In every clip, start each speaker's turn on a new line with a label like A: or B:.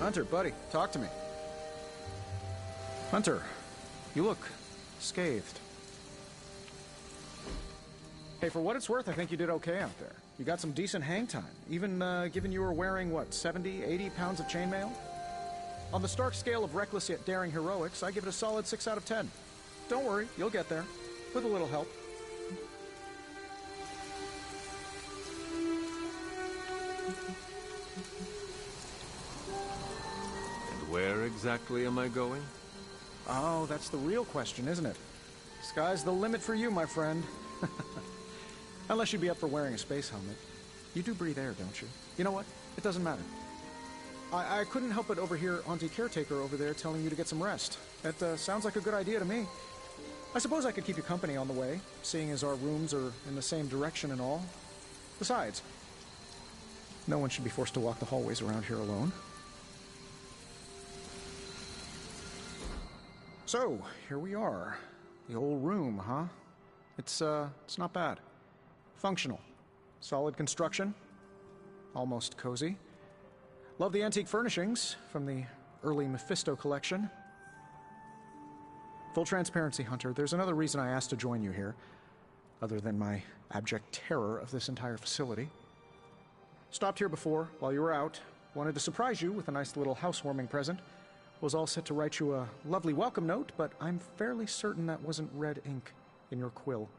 A: Hunter, buddy, talk to me. Hunter, you look scathed. Hey, for what it's worth, I think you did okay out there. You got some decent hang time, even given you were wearing, what, 70, 80 pounds of chainmail? On the Stark scale of reckless yet daring heroics, I give it a solid 6 out of 10. Don't worry, you'll get there. With a little help.
B: And where exactly am I going?
A: Oh, that's the real question, isn't it? Sky's the limit for you, my friend. Unless you'd be up for wearing a space helmet. You do breathe air, don't you? You know what? It doesn't matter. I couldn't help but overhear Auntie Caretaker over there telling you to get some rest. That sounds like a good idea to me. I suppose I could keep you company on the way, seeing as our rooms are in the same direction and all. Besides, no one should be forced to walk the hallways around here alone. So, here we are. The old room, huh? It's not bad. Functional. Solid construction. Almost cozy. Love the antique furnishings from the early Mephisto collection. Full transparency, Hunter, there's another reason I asked to join you here, other than my abject terror of this entire facility. Stopped here before, while you were out. Wanted to surprise you with a nice little housewarming present. Was all set to write you a lovely welcome note, but I'm fairly certain that wasn't red ink in your quill.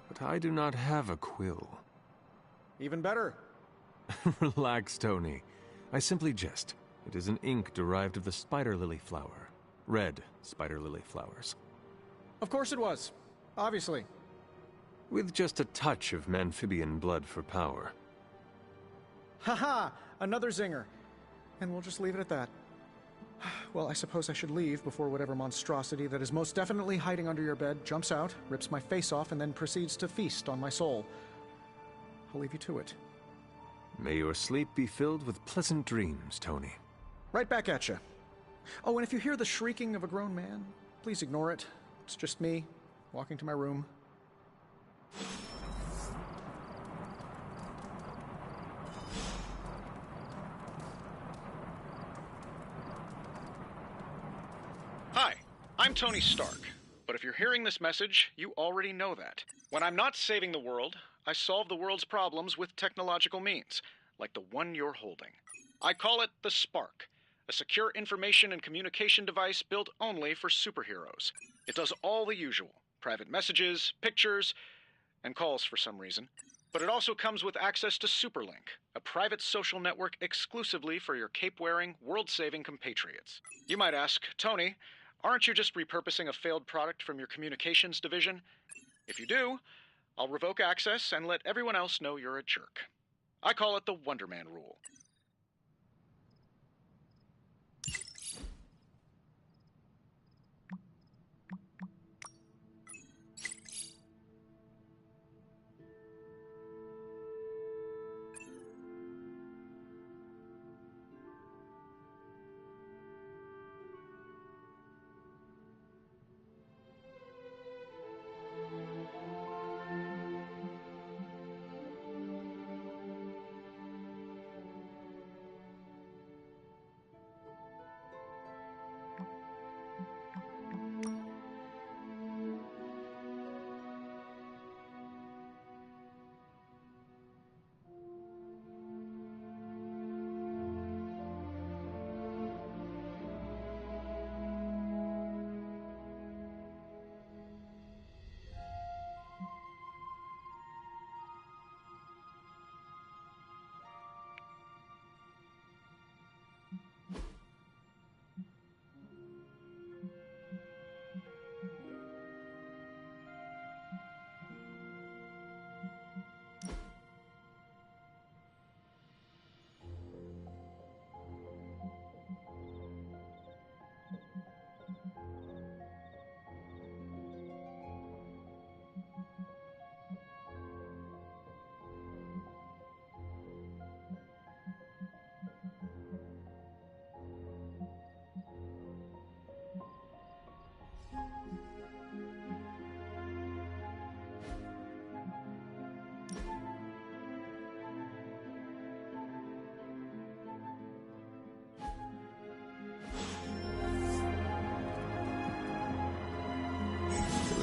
B: But I do not have a quill.
A: Even better.
B: Relax, Tony. I simply jest. It is an ink derived of the spider lily flower. Red spider lily flowers.
A: Of course it was. Obviously.
B: With just a touch of amphibian blood for power.
A: Haha! Another zinger. And we'll just leave it at that. Well, I suppose I should leave before whatever monstrosity that is most definitely hiding under your bed jumps out, rips my face off, and then proceeds to feast on my soul. I'll leave you to it.
B: May your sleep be filled with pleasant dreams, Tony.
A: Right back at you. Oh, and if you hear the shrieking of a grown man, please ignore it. It's just me, walking to my room. Hi, I'm Tony Stark. But if you're hearing this message, you already know that. When I'm not saving the world, I solve the world's problems with technological means, like the one you're holding. I call it the Spark, a secure information and communication device built only for superheroes. It does all the usual, private messages, pictures, and calls for some reason. But it also comes with access to Superlink, a private social network exclusively for your cape-wearing, world-saving compatriots. You might ask, Tony, aren't you just repurposing a failed product from your communications division? If you do, I'll revoke access and let everyone else know you're a jerk. I call it the Wonder Man rule.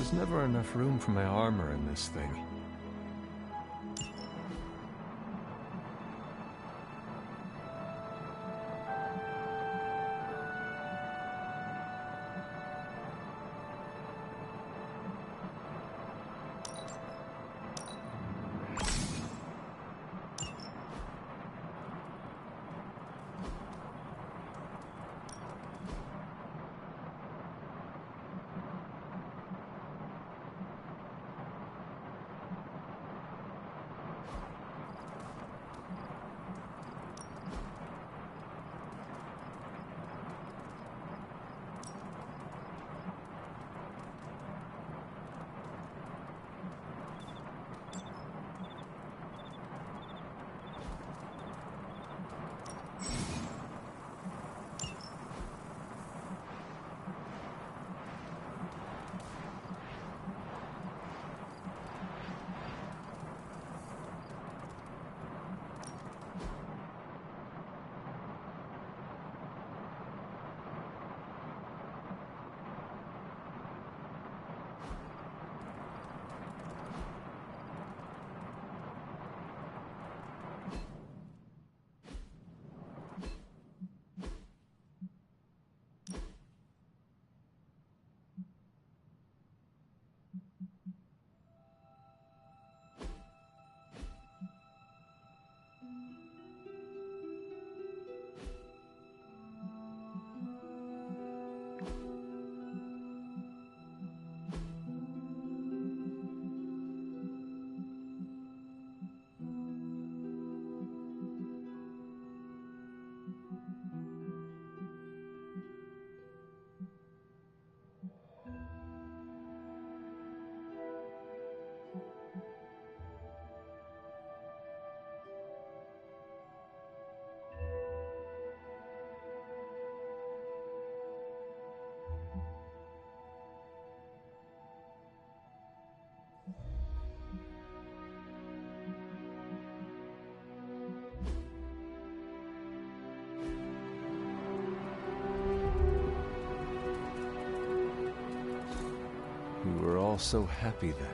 B: There's never enough room for my armor in this thing. We were all so happy then.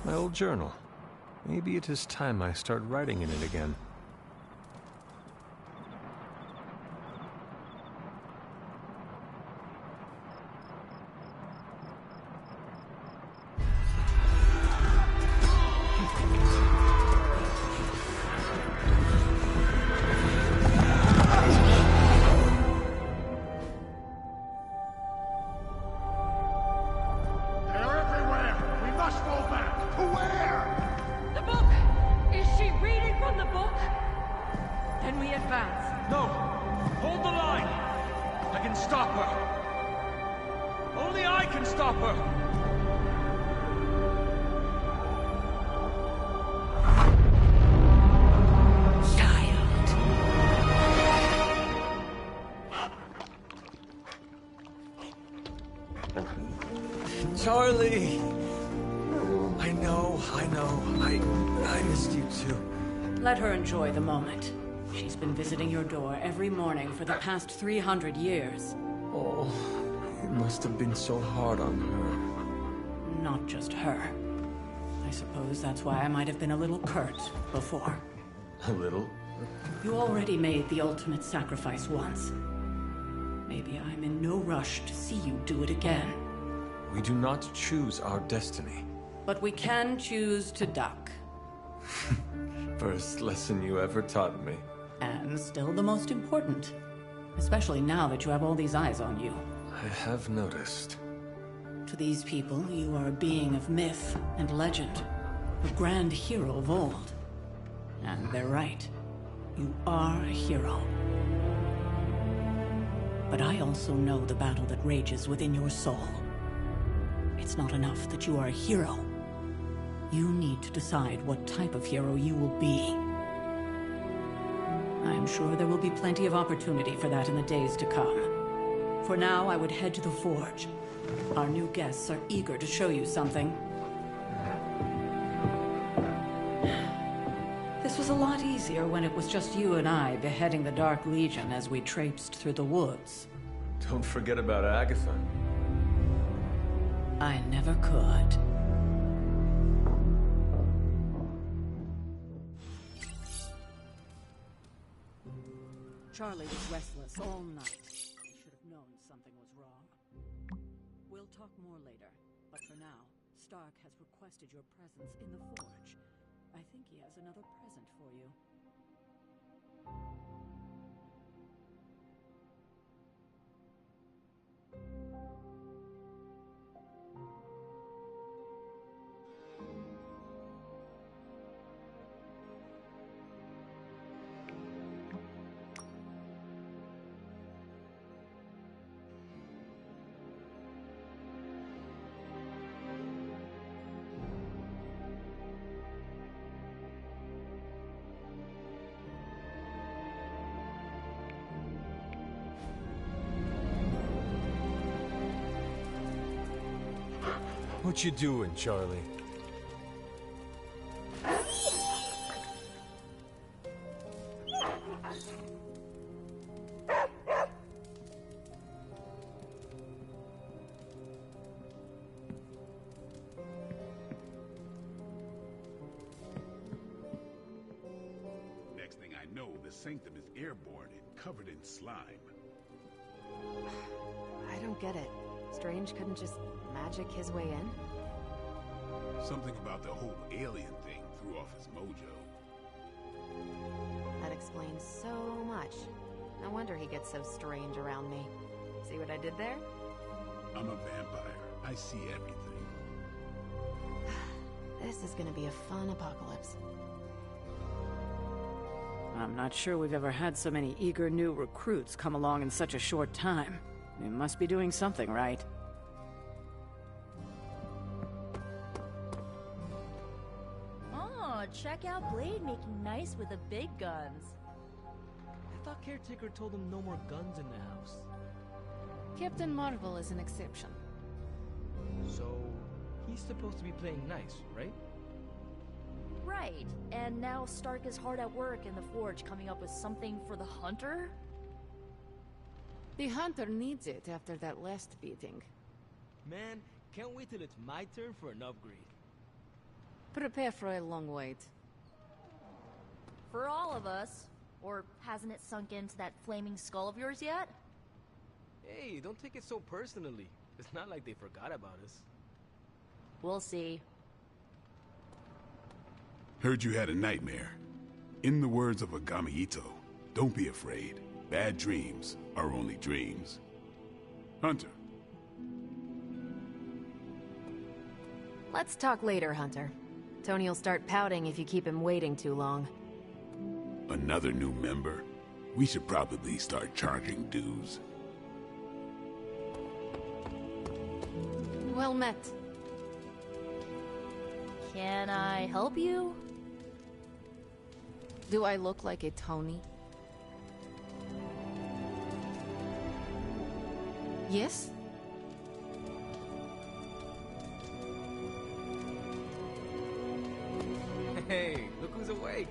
B: My old journal. Maybe it is time I start writing in it again. Charlie! I know. I missed you too.
C: Let her enjoy the moment. She's been visiting your door every morning for the past 300 years.
B: Oh, it must have been so hard on her.
C: Not just her. I suppose that's why I might have been a little curt before.
B: A little?
C: You already made the ultimate sacrifice once. Maybe I'm in no rush to see you do it again.
B: We do not choose our destiny.
C: But we can choose to duck.
B: First lesson you ever taught me.
C: And still the most important. Especially now that you have all these eyes on you.
B: I have noticed.
C: To these people, you are a being of myth and legend. A grand hero of old. And they're right. You are a hero. But I also know the battle that rages within your soul. It's not enough that you are a hero. You need to decide what type of hero you will be. I am sure there will be plenty of opportunity for that in the days to come. For now, I would head to the Forge. Our new guests are eager to show you something. This was a lot easier when it was just you and I beheading the Dark Legion as we traipsed through the woods.
B: Don't forget about Agatha.
C: I never could. Charlie was restless all night. I should have known something was wrong. We'll talk more later, but for now, Stark has requested your presence in the Forge. I think he has another present for you.
B: What you doing, Charlie?
D: Next thing I know, the Sanctum is airborne and covered in slime.
E: I don't get it. Strange couldn't just magic his way in?
D: Something about the whole alien thing threw off his mojo.
E: That explains so much. No wonder he gets so strange around me. See what I did there?
D: I'm a vampire. I see everything.
E: This is gonna be a fun apocalypse.
C: I'm not sure we've ever had so many eager new recruits come along in such a short time. We must be doing something right.
F: Oh, check out Blade making nice with the big guns.
G: I thought Caretaker told him no more guns in the house.
H: Captain Marvel is an exception.
G: So, he's supposed to be playing nice, right?
F: Right, and now Stark is hard at work in the Forge coming up with something for the Hunter?
H: The Hunter needs it after that last beating.
G: Man, can't wait till it's my turn for an upgrade.
H: Prepare for a long wait.
F: For all of us. Or hasn't it sunk into that flaming skull of yours yet?
G: Hey, don't take it so personally. It's not like they forgot about us.
F: We'll see.
D: Heard you had a nightmare. In the words of Agami Ito, don't be afraid. Bad dreams are only dreams. Hunter.
E: Let's talk later, Hunter. Tony'll start pouting if you keep him waiting too long.
D: Another new member? We should probably start charging dues.
H: Well met.
F: Can I help you?
H: Do I look like a Tony? Yes?
G: Hey!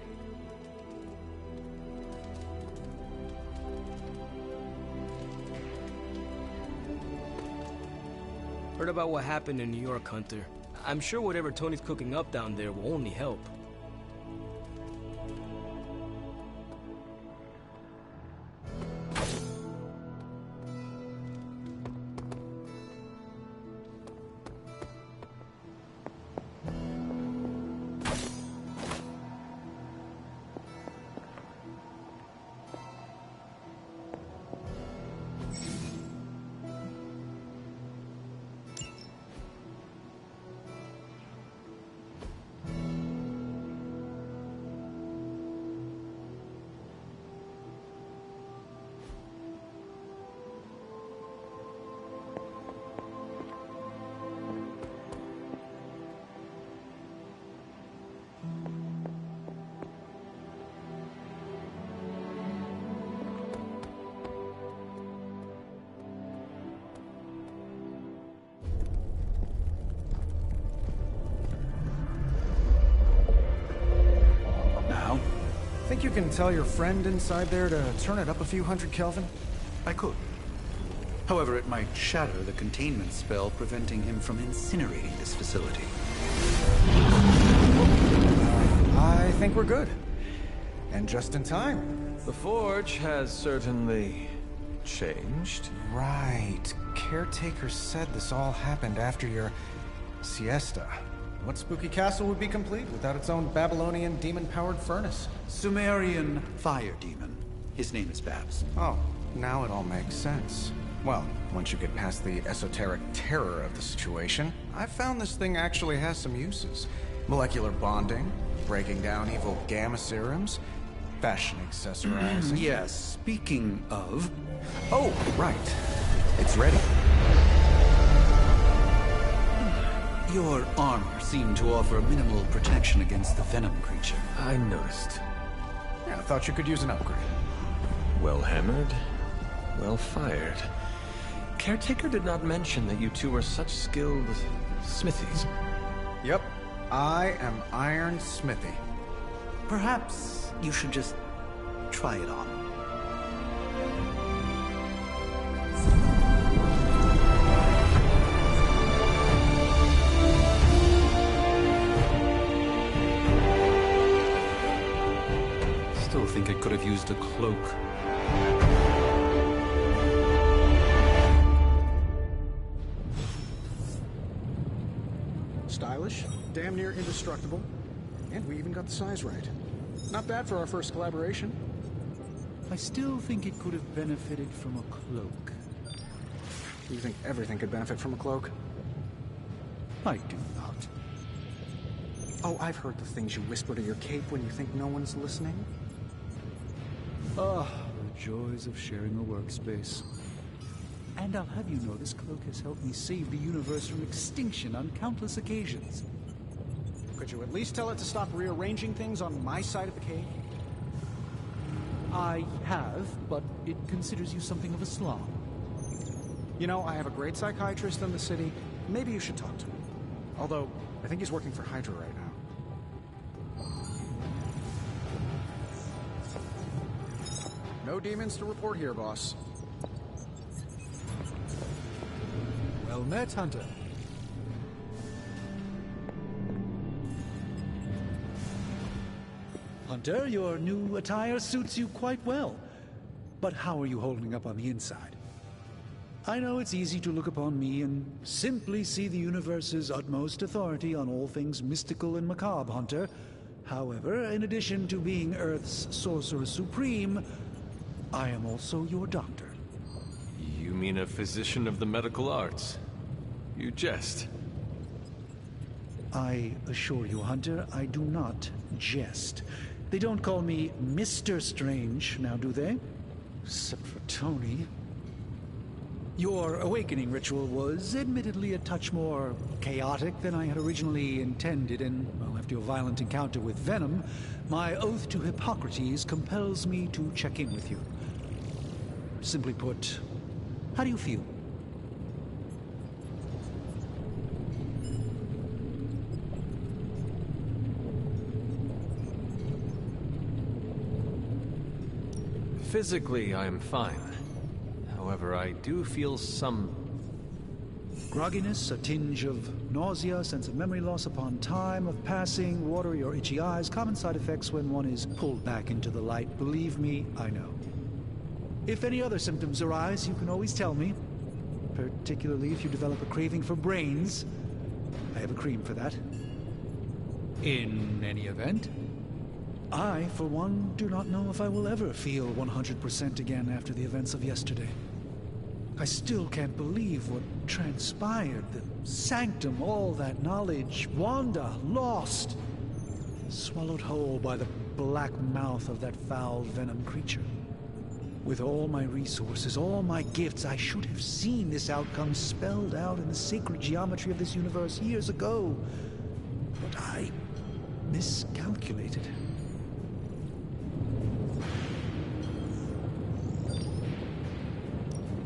G: Heard about what happened in New York, Hunter. I'm sure whatever Tony's cooking up down there will only help.
I: Think you can tell your friend inside there to turn it up a few hundred Kelvin?
J: I could. However, it might shatter the containment spell preventing him from incinerating this facility.
I: I think we're good. And just in time.
B: The Forge has certainly changed.
I: Right. Caretaker said this all happened after your siesta. What spooky castle would be complete without its own Babylonian demon-powered furnace?
J: Sumerian fire demon. His name is Babs.
I: Oh, now it all makes sense. Well, once you get past the esoteric terror of the situation, I've found this thing actually has some uses. Molecular bonding, breaking down evil gamma serums, fashion accessorizing.
J: Yes, speaking of...
I: Oh, right. It's ready.
J: Your armor seemed to offer minimal protection against the venom creature.
B: I noticed.
I: Yeah, I thought you could use an upgrade.
B: Well hammered, well fired. Caretaker did not mention that you two are such skilled smithies.
I: Yep, I am Iron Smithy.
J: Perhaps you should just try it on. Still think it could have used a cloak.
I: Stylish, damn near indestructible, and we even got the size right. Not bad for our first collaboration.
K: I still think it could have benefited from a cloak.
I: You think everything could benefit from a cloak?
K: I do not.
I: Oh, I've heard the things you whisper to your cape when you think no one's listening.
K: Ah, the joys of sharing a workspace. And I'll have you know this cloak has helped me save the universe from extinction on countless occasions.
I: Could you at least tell it to stop rearranging things on my side of the cave?
K: I have, but it considers you something of a slob.
I: You know, I have a great psychiatrist in the city. Maybe you should talk to him. Although, I think he's working for Hydra right now. No demons to report here, boss.
K: Well met, Hunter. Hunter, your new attire suits you quite well. But how are you holding up on the inside? I know it's easy to look upon me and simply see the universe's utmost authority on all things mystical and macabre, Hunter. However, in addition to being Earth's Sorcerer Supreme, I am also your doctor.
B: You mean a physician of the medical arts? You jest.
K: I assure you, Hunter, I do not jest. They don't call me Mr. Strange, now do they? Except for Tony. Your awakening ritual was admittedly a touch more chaotic than I had originally intended, and, well, after your violent encounter with Venom, my oath to Hippocrates compels me to check in with you. Simply put, how do you feel?
B: Physically, I am fine. However, I do feel some...
K: grogginess, a tinge of nausea, sense of memory loss upon time of passing, watery or itchy eyes, common side effects when one is pulled back into the light. Believe me, I know. If any other symptoms arise, you can always tell me. Particularly if you develop a craving for brains. I have a cream for that. In any event, I, for one, do not know if I will ever feel 100% again after the events of yesterday. I still can't believe what transpired. The sanctum, all that knowledge, Wanda, lost. Swallowed whole by the black mouth of that foul venom creature. With all my resources, all my gifts, I should have seen this outcome spelled out in the sacred geometry of this universe years ago. But I miscalculated.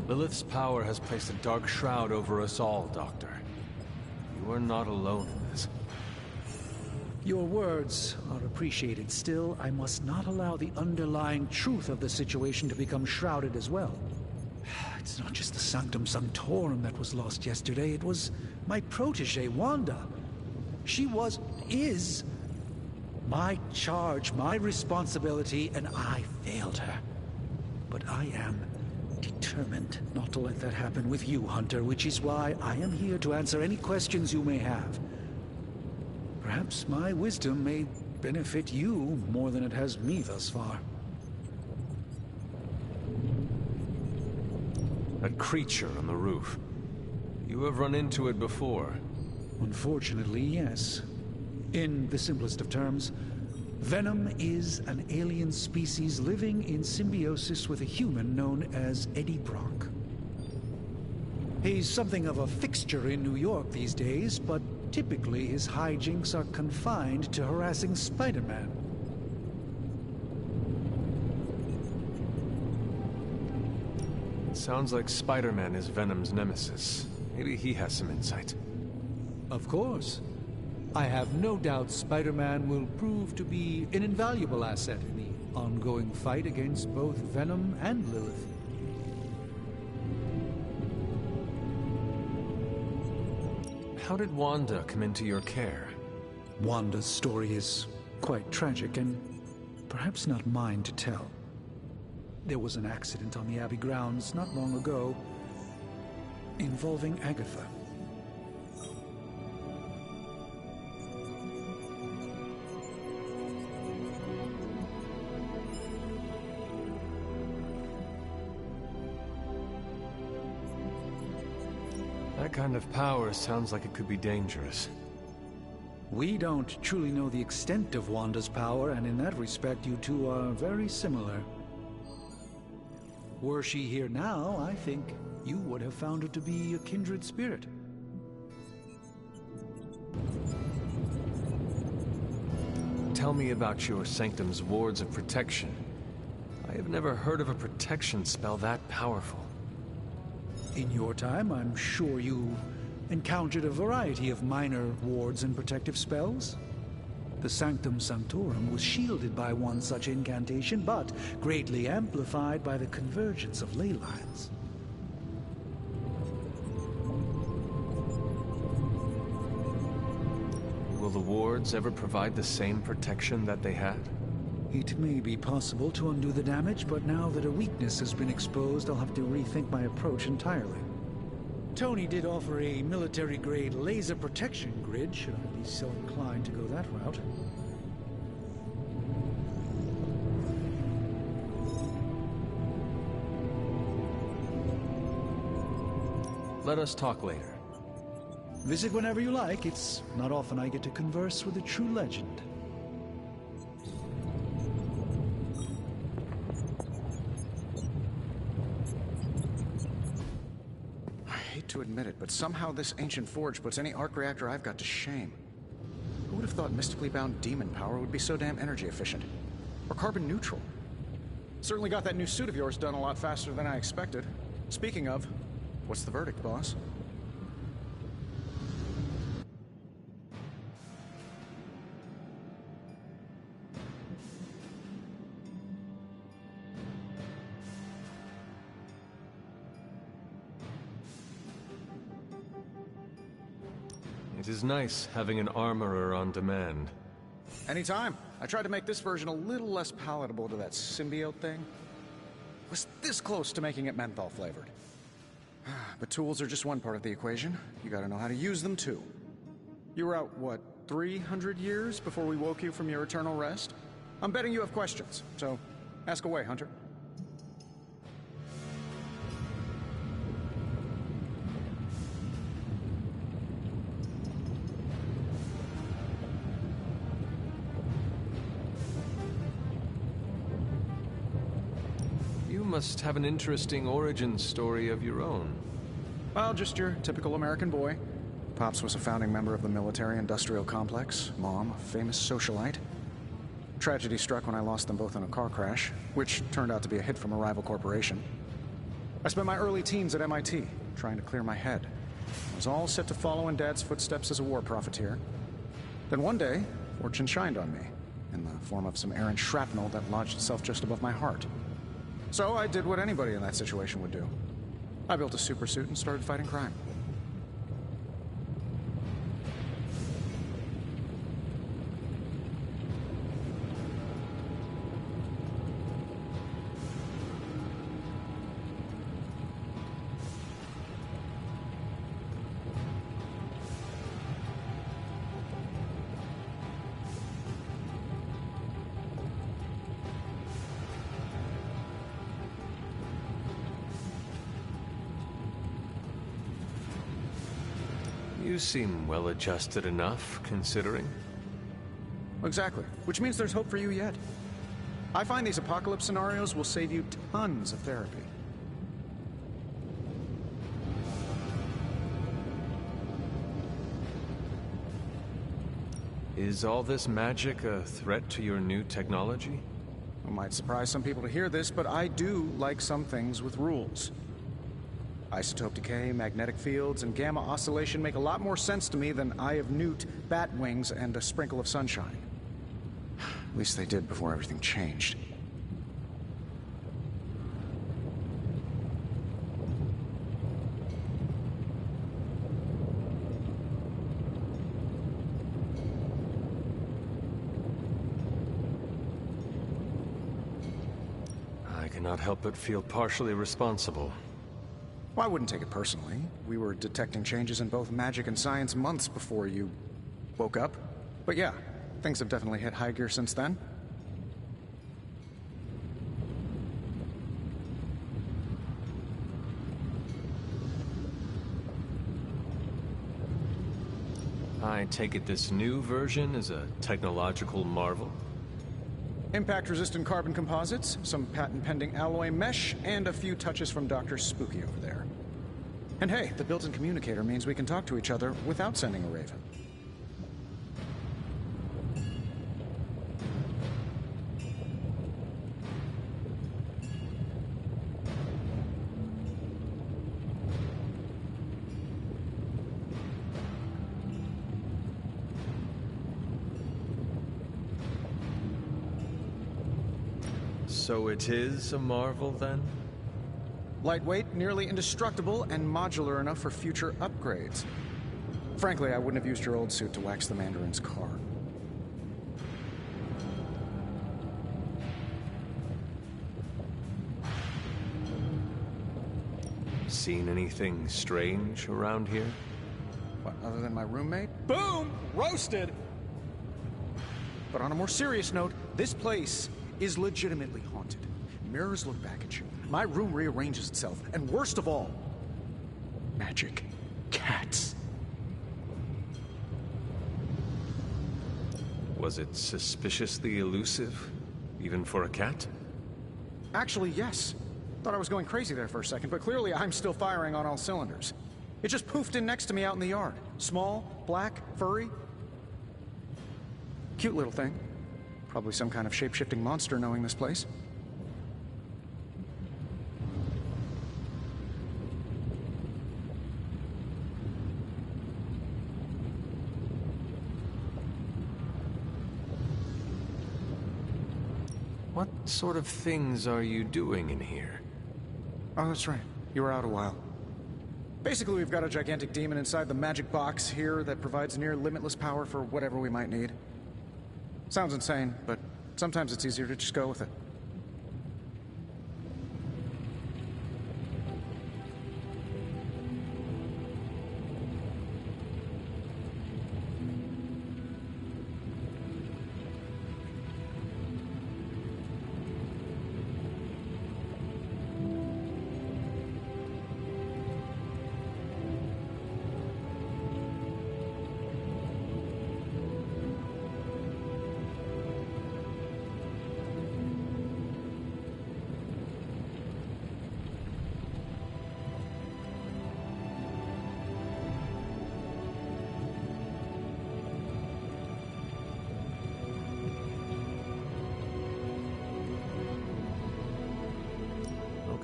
B: Lilith's power has placed a dark shroud over us all, Doctor. You are not alone in this.
K: Your words are appreciated. Still, I must not allow the underlying truth of the situation to become shrouded as well. It's not just the Sanctum Sanctorum that was lost yesterday. It was my protege, Wanda. She is my charge, my responsibility, and I failed her. But I am determined not to let that happen with you, Hunter, which is why I am here to answer any questions you may have. Perhaps my wisdom may benefit you more than it has me thus far.
B: That creature on the roof. You have run into it before.
K: Unfortunately, yes. In the simplest of terms, Venom is an alien species living in symbiosis with a human known as Eddie Brock. He's something of a fixture in New York these days, but typically his hijinks are confined to harassing Spider-Man.
B: Sounds like Spider-Man is Venom's nemesis. Maybe he has some insight.
K: Of course. I have no doubt Spider-Man will prove to be an invaluable asset in the ongoing fight against both Venom and Lilith.
B: How did Wanda come into your care?
K: Wanda's story is quite tragic and perhaps not mine to tell. There was an accident on the Abbey grounds not long ago involving Agatha.
B: That kind of power sounds like it could be dangerous.
K: We don't truly know the extent of Wanda's power, and in that respect, you two are very similar. Were she here now, I think you would have found her to be a kindred spirit.
B: Tell me about your Sanctum's wards of protection. I have never heard of a protection spell that powerful.
K: In your time, I'm sure you encountered a variety of minor wards and protective spells. The Sanctum Sanctorum was shielded by one such incantation, but greatly amplified by the convergence of ley lines.
B: Will the wards ever provide the same protection that they had?
K: It may be possible to undo the damage, but now that a weakness has been exposed, I'll have to rethink my approach entirely. Tony did offer a military-grade laser protection grid, should I be so inclined to go that route.
B: Let us talk later.
K: Visit whenever you like. It's not often I get to converse with a true legend.
I: I hate to admit it, but somehow this ancient forge puts any arc reactor I've got to shame. Who would have thought mystically bound demon power would be so damn energy efficient? Or carbon neutral? Certainly got that new suit of yours done a lot faster than I expected. Speaking of, what's the verdict, boss?
B: It is nice having an armorer on demand.
I: Anytime. I tried to make this version a little less palatable to that symbiote thing. Was this close to making it menthol flavored. But tools are just one part of the equation. You gotta know how to use them too. You were out, what, 300 years before we woke you from your eternal rest? I'm betting you have questions, so ask away, Hunter.
B: You must have an interesting origin story of your own.
I: Well, just your typical American boy. Pops was a founding member of the military-industrial complex. Mom, a famous socialite. Tragedy struck when I lost them both in a car crash, which turned out to be a hit from a rival corporation. I spent my early teens at MIT, trying to clear my head. I was all set to follow in Dad's footsteps as a war profiteer. Then one day, fortune shined on me, in the form of some errant shrapnel that lodged itself just above my heart. So I did what anybody in that situation would do. I built a supersuit and started fighting crime.
B: You seem well-adjusted enough, considering.
I: Exactly. Which means there's hope for you yet. I find these apocalypse scenarios will save you tons of therapy.
B: Is all this magic a threat to your new technology?
I: It might surprise some people to hear this, but I do like some things with rules. Isotope decay, magnetic fields, and gamma oscillation make a lot more sense to me than Eye of Newt, bat wings, and a sprinkle of sunshine. At least they did before everything changed.
B: I cannot help but feel partially responsible.
I: Well, I wouldn't take it personally. We were detecting changes in both magic and science months before you woke up. But yeah, things have definitely hit high gear since then.
B: I take it this new version is a technological marvel?
I: Impact-resistant carbon composites, some patent-pending alloy mesh, and a few touches from Dr. Spooky over there. And hey, the built-in communicator means we can talk to each other without sending a raven.
B: So it is a marvel, then?
I: Lightweight, nearly indestructible, and modular enough for future upgrades. Frankly, I wouldn't have used your old suit to wax the Mandarin's car.
B: Seen anything strange around here?
I: What, other than my roommate? Boom! Roasted! But on a more serious note, this place is legitimately haunted. Mirrors look back at you. My room rearranges itself. And worst of all, magic cats.
B: Was it suspiciously elusive, even for a cat?
I: Actually, yes. Thought I was going crazy there for a second, but clearly I'm still firing on all cylinders. It just poofed in next to me out in the yard. Small, black, furry. Cute little thing. Probably some kind of shape-shifting monster knowing this place.
B: What sort of things are you doing in here?
I: Oh, that's right. You were out a while. Basically, we've got a gigantic demon inside the magic box here that provides near limitless power for whatever we might need. Sounds insane, but sometimes it's easier to just go with it.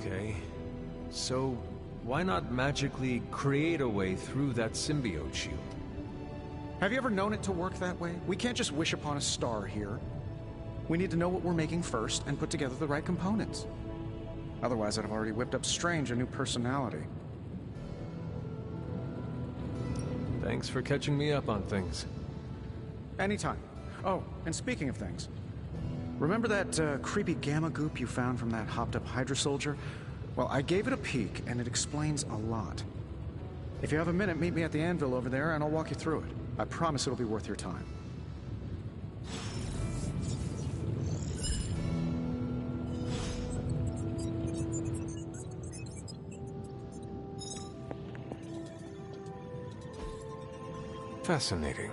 B: Okay, so why not magically create a way through that symbiote shield?
I: Have you ever known it to work that way? We can't just wish upon a star here. We need to know what we're making first and put together the right components. Otherwise, I'd have already whipped up Strange a new personality.
B: Thanks for catching me up on things.
I: Anytime. Oh, and speaking of things, remember that creepy gamma goop you found from that hopped-up Hydra soldier? Well, I gave it a peek, and it explains a lot. If you have a minute, meet me at the anvil over there, and I'll walk you through it. I promise it'll be worth your time.
B: Fascinating.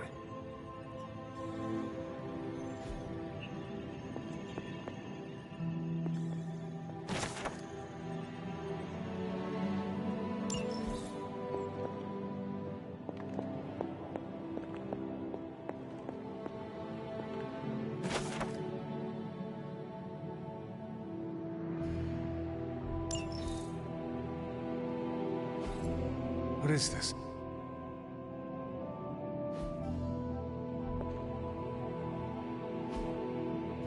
B: What is this?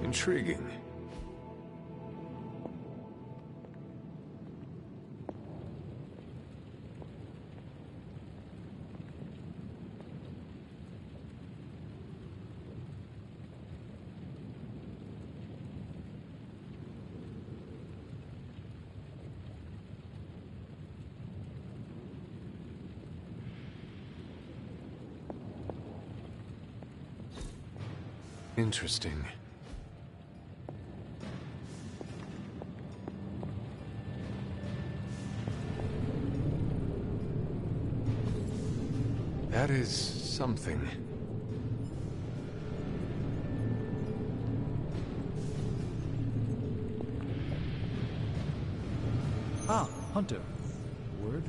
B: Intriguing. Interesting. That is something.
K: Ah, Hunter. Word?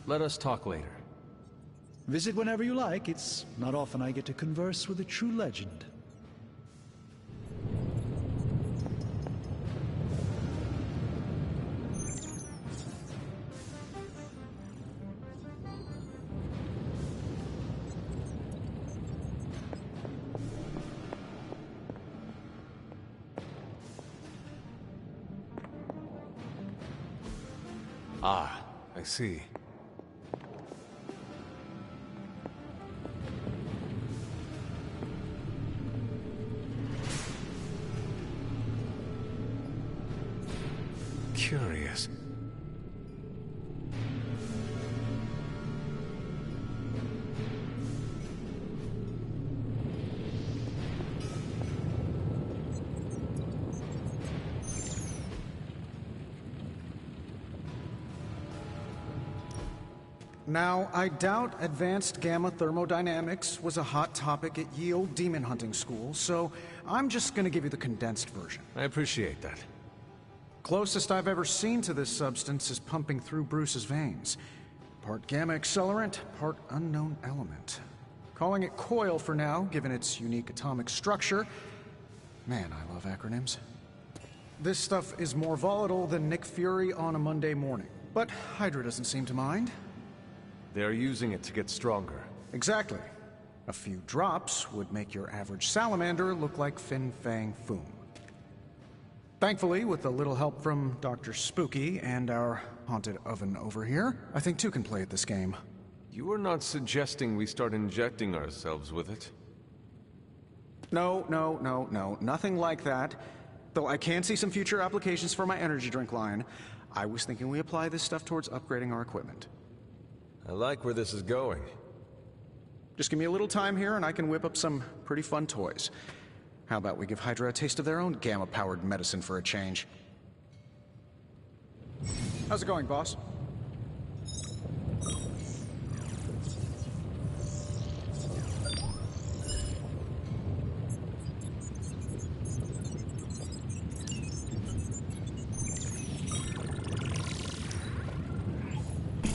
B: Let us talk later.
K: Visit whenever you like. It's not often I get to converse with a true legend.
B: Ah, I see. Curious.
I: Now, I doubt advanced gamma thermodynamics was a hot topic at ye old demon hunting school, so I'm just gonna give you the condensed version.
B: I appreciate that.
I: Closest I've ever seen to this substance is pumping through Bruce's veins. Part gamma accelerant, part unknown element. Calling it coil for now, given its unique atomic structure. Man, I love acronyms. This stuff is more volatile than Nick Fury on a Monday morning. But Hydra doesn't seem to mind.
B: They're using it to get stronger.
I: Exactly. A few drops would make your average salamander look like Fin Fang Foom. Thankfully, with a little help from Dr. Spooky and our haunted oven over here, I think two can play at this game.
B: You are not suggesting we start injecting ourselves with it?
I: No, nothing like that. Though I can see some future applications for my energy drink line. I was thinking we apply this stuff towards upgrading our equipment.
B: I like where this is going.
I: Just give me a little time here and I can whip up some pretty fun toys. How about we give Hydra a taste of their own gamma-powered medicine for a change? How's it going, boss?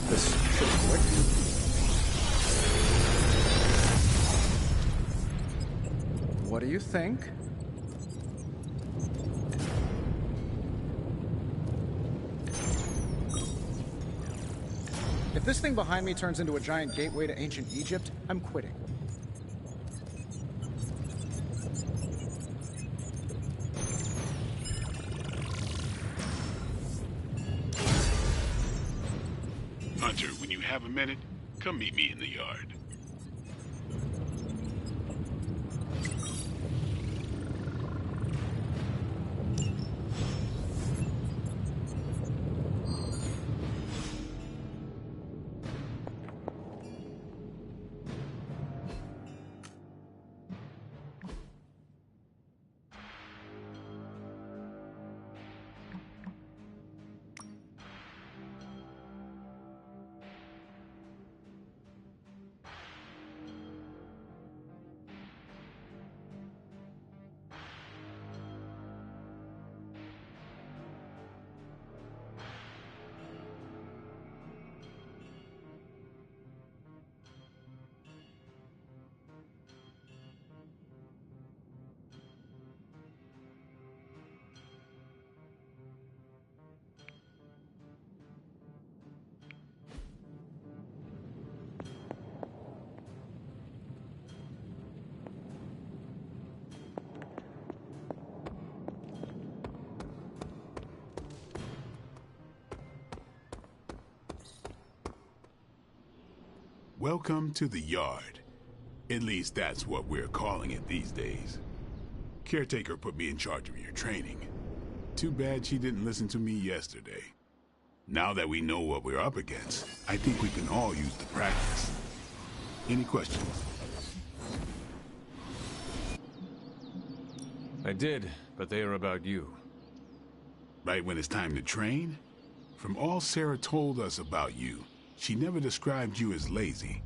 I: This should be quick. What do you think? If this thing behind me turns into a giant gateway to ancient Egypt, I'm quitting.
D: Hunter, when you have a minute, come meet me in the yard. Welcome to the yard. At least that's what we're calling it these days. Caretaker put me in charge of your training. Too bad she didn't listen to me yesterday. Now that we know what we're up against, I think we can all use the practice. Any questions?
B: I did, but they are about you.
D: Right when it's time to train? From all Sarah told us about you, she never described you as lazy.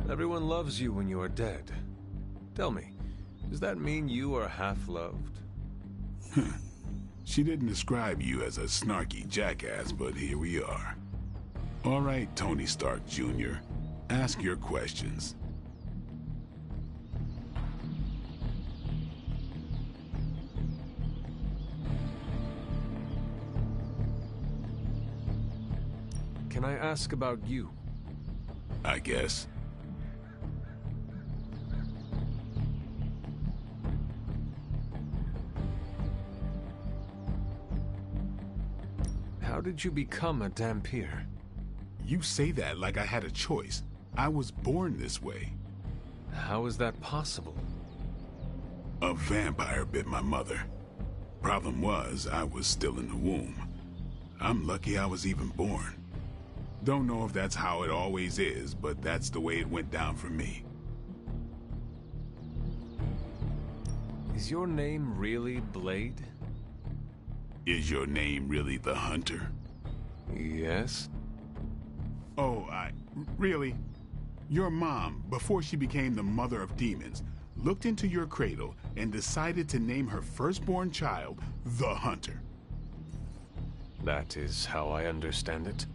B: Everyone loves you when you are dead. Tell me, does that mean you are half-loved?
D: She didn't describe you as a snarky jackass, but here we are. All right, Tony Stark Jr., ask your questions.
B: Can I ask about you?
D: I guess.
B: How did you become a Dhampir?
D: You say that like I had a choice. I was born this way.
B: How is that possible?
D: A vampire bit my mother. Problem was, I was still in the womb. I'm lucky I was even born. Don't know if that's how it always is, but that's the way it went down for me.
B: Is your name really Blade?
D: Is your name really the Hunter?
B: Yes.
D: Oh, really? Your mom, before she became the mother of demons, looked into your cradle and decided to name her firstborn child the Hunter.
B: That is how I understand it.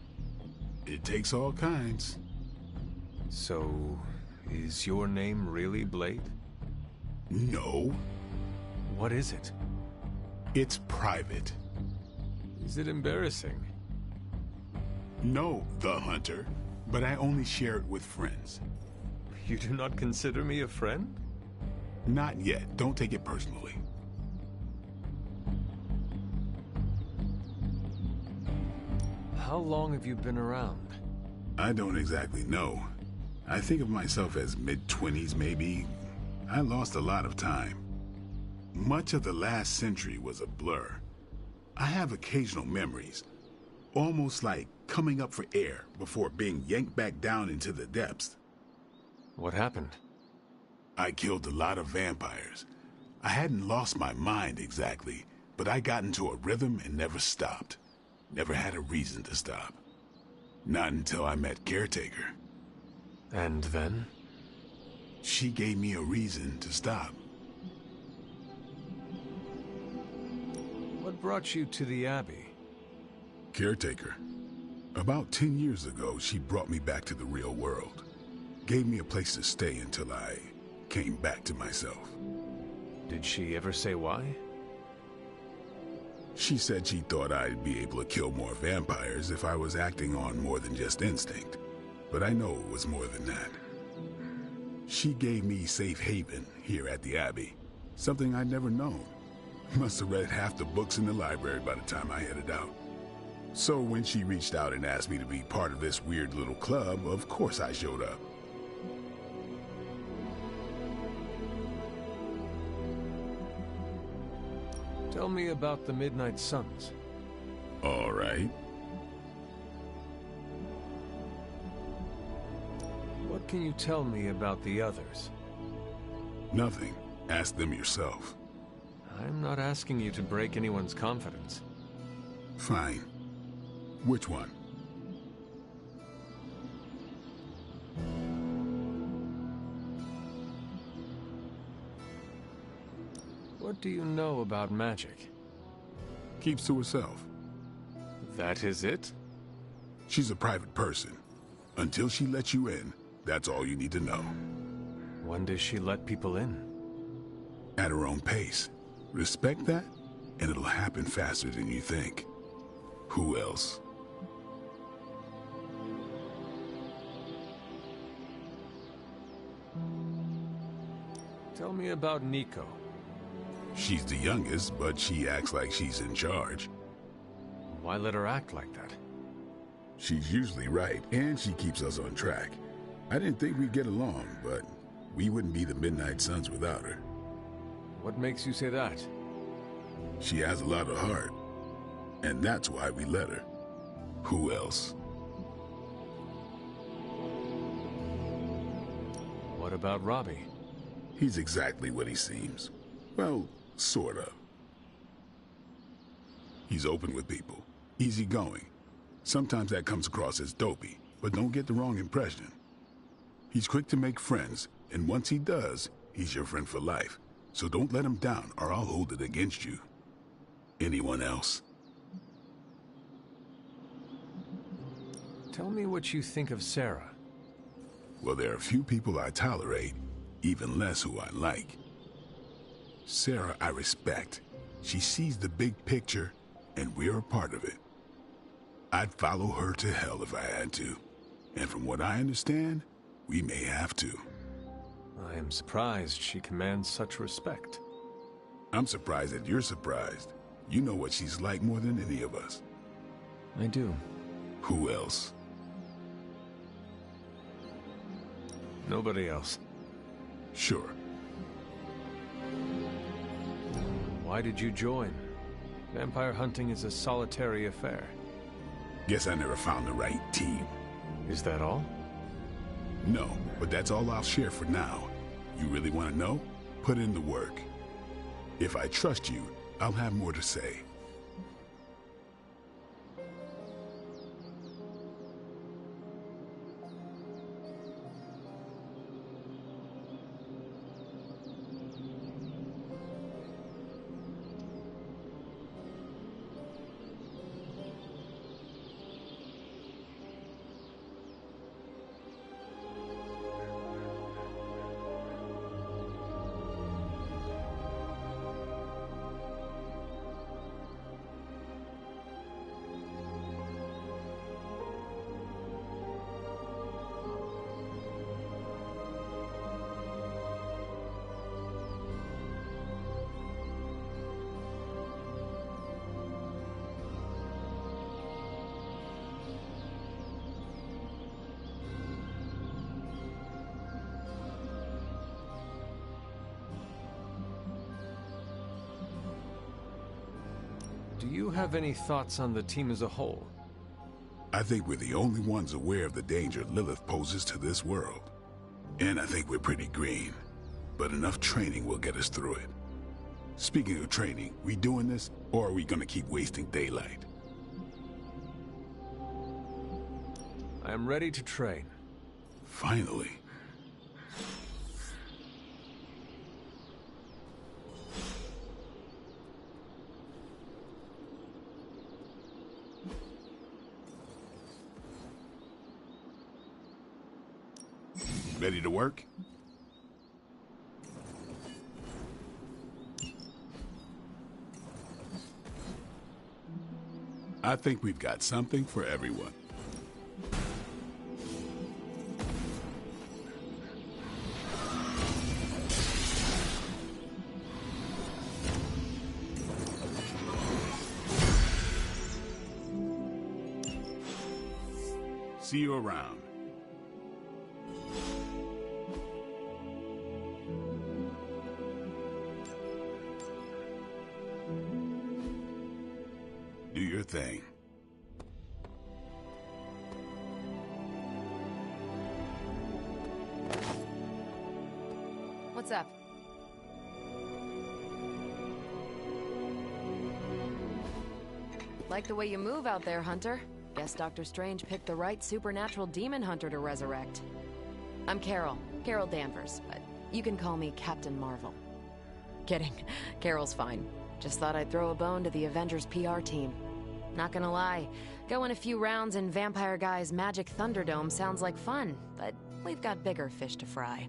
D: It takes all kinds.
B: So, is your name really Blade?
D: No.
B: What is it?
D: It's private.
B: Is it embarrassing?
D: No, the hunter, but I only share it with friends.
B: You do not consider me a friend?
D: Not yet. Don't take it personally.
B: How long have you been around?
D: I don't exactly know. I think of myself as mid-20s, maybe. I lost a lot of time. Much of the last century was a blur. I have occasional memories, almost like coming up for air before being yanked back down into the depths.
B: What happened?
D: I killed a lot of vampires. I hadn't lost my mind exactly, but I got into a rhythm and never stopped. Never had a reason to stop. Not until I met Caretaker.
B: And then?
D: She gave me a reason to stop.
B: What brought you to the Abbey?
D: Caretaker. About 10 years ago, she brought me back to the real world. Gave me a place to stay until I came back to myself.
B: Did she ever say why?
D: She said she thought I'd be able to kill more vampires if I was acting on more than just instinct. But I know it was more than that. She gave me safe haven here at the Abbey. Something I'd never known. Must have read half the books in the library by the time I headed out. So when she reached out and asked me to be part of this weird little club, of course I showed up.
B: Tell me about the Midnight Suns.
D: All right.
B: What can you tell me about the others?
D: Nothing. Ask them yourself.
B: I'm not asking you to break anyone's confidence.
D: Fine. Which one?
B: What do you know about magic?
D: Keeps to herself.
B: That is it?
D: She's a private person. Until she lets you in, that's all you need to know.
B: When does she let people in?
D: At her own pace. Respect that, and it'll happen faster than you think. Who else?
B: Tell me about Nico.
D: She's the youngest, but she acts like she's in charge.
B: Why let her act like that?
D: She's usually right, and she keeps us on track. I didn't think we'd get along, but we wouldn't be the Midnight Suns without her.
B: What makes you say that?
D: She has a lot of heart, and that's why we let her. Who else?
B: What about Robbie?
D: He's exactly what he seems. Well, sort of. He's open with people, easygoing. Sometimes that comes across as dopey, but don't get the wrong impression. He's quick to make friends, and once he does, he's your friend for life. So don't let him down, or I'll hold it against you. Anyone else?
B: Tell me what you think of Sarah.
D: Well, there are few people I tolerate, even less who I like. Sarah I respect. She sees the big picture, and we're a part of it. I'd follow her to hell if I had to. And from what I understand, we may have to.
B: I am surprised she commands such respect.
D: I'm surprised that you're surprised. You know what she's like more than any of us.
B: I do.
D: Who else?
B: Nobody else.
D: Sure.
B: Why did you join? Vampire hunting is a solitary affair.
D: Guess I never found the right team.
B: Is that all?
D: No, but that's all I'll share for now. You really want to know? Put in the work. If I trust you, I'll have more to say.
B: Do you have any thoughts on the team as a whole?
D: I think we're the only ones aware of the danger Lilith poses to this world. And I think we're pretty green. But enough training will get us through it. Speaking of training, we doing this, or are we gonna keep wasting daylight?
B: I am ready to train.
D: Finally. Ready to work? I think we've got something for everyone. See you around. Do your thing.
E: What's up? Like the way you move out there, Hunter. Guess Dr. Strange picked the right supernatural demon hunter to resurrect. I'm Carol Danvers, but you can call me Captain Marvel. Kidding, Carol's fine. Just thought I'd throw a bone to the Avengers PR team. Not gonna lie, going a few rounds in Vampire Guy's Magic Thunderdome sounds like fun, but we've got bigger fish to fry.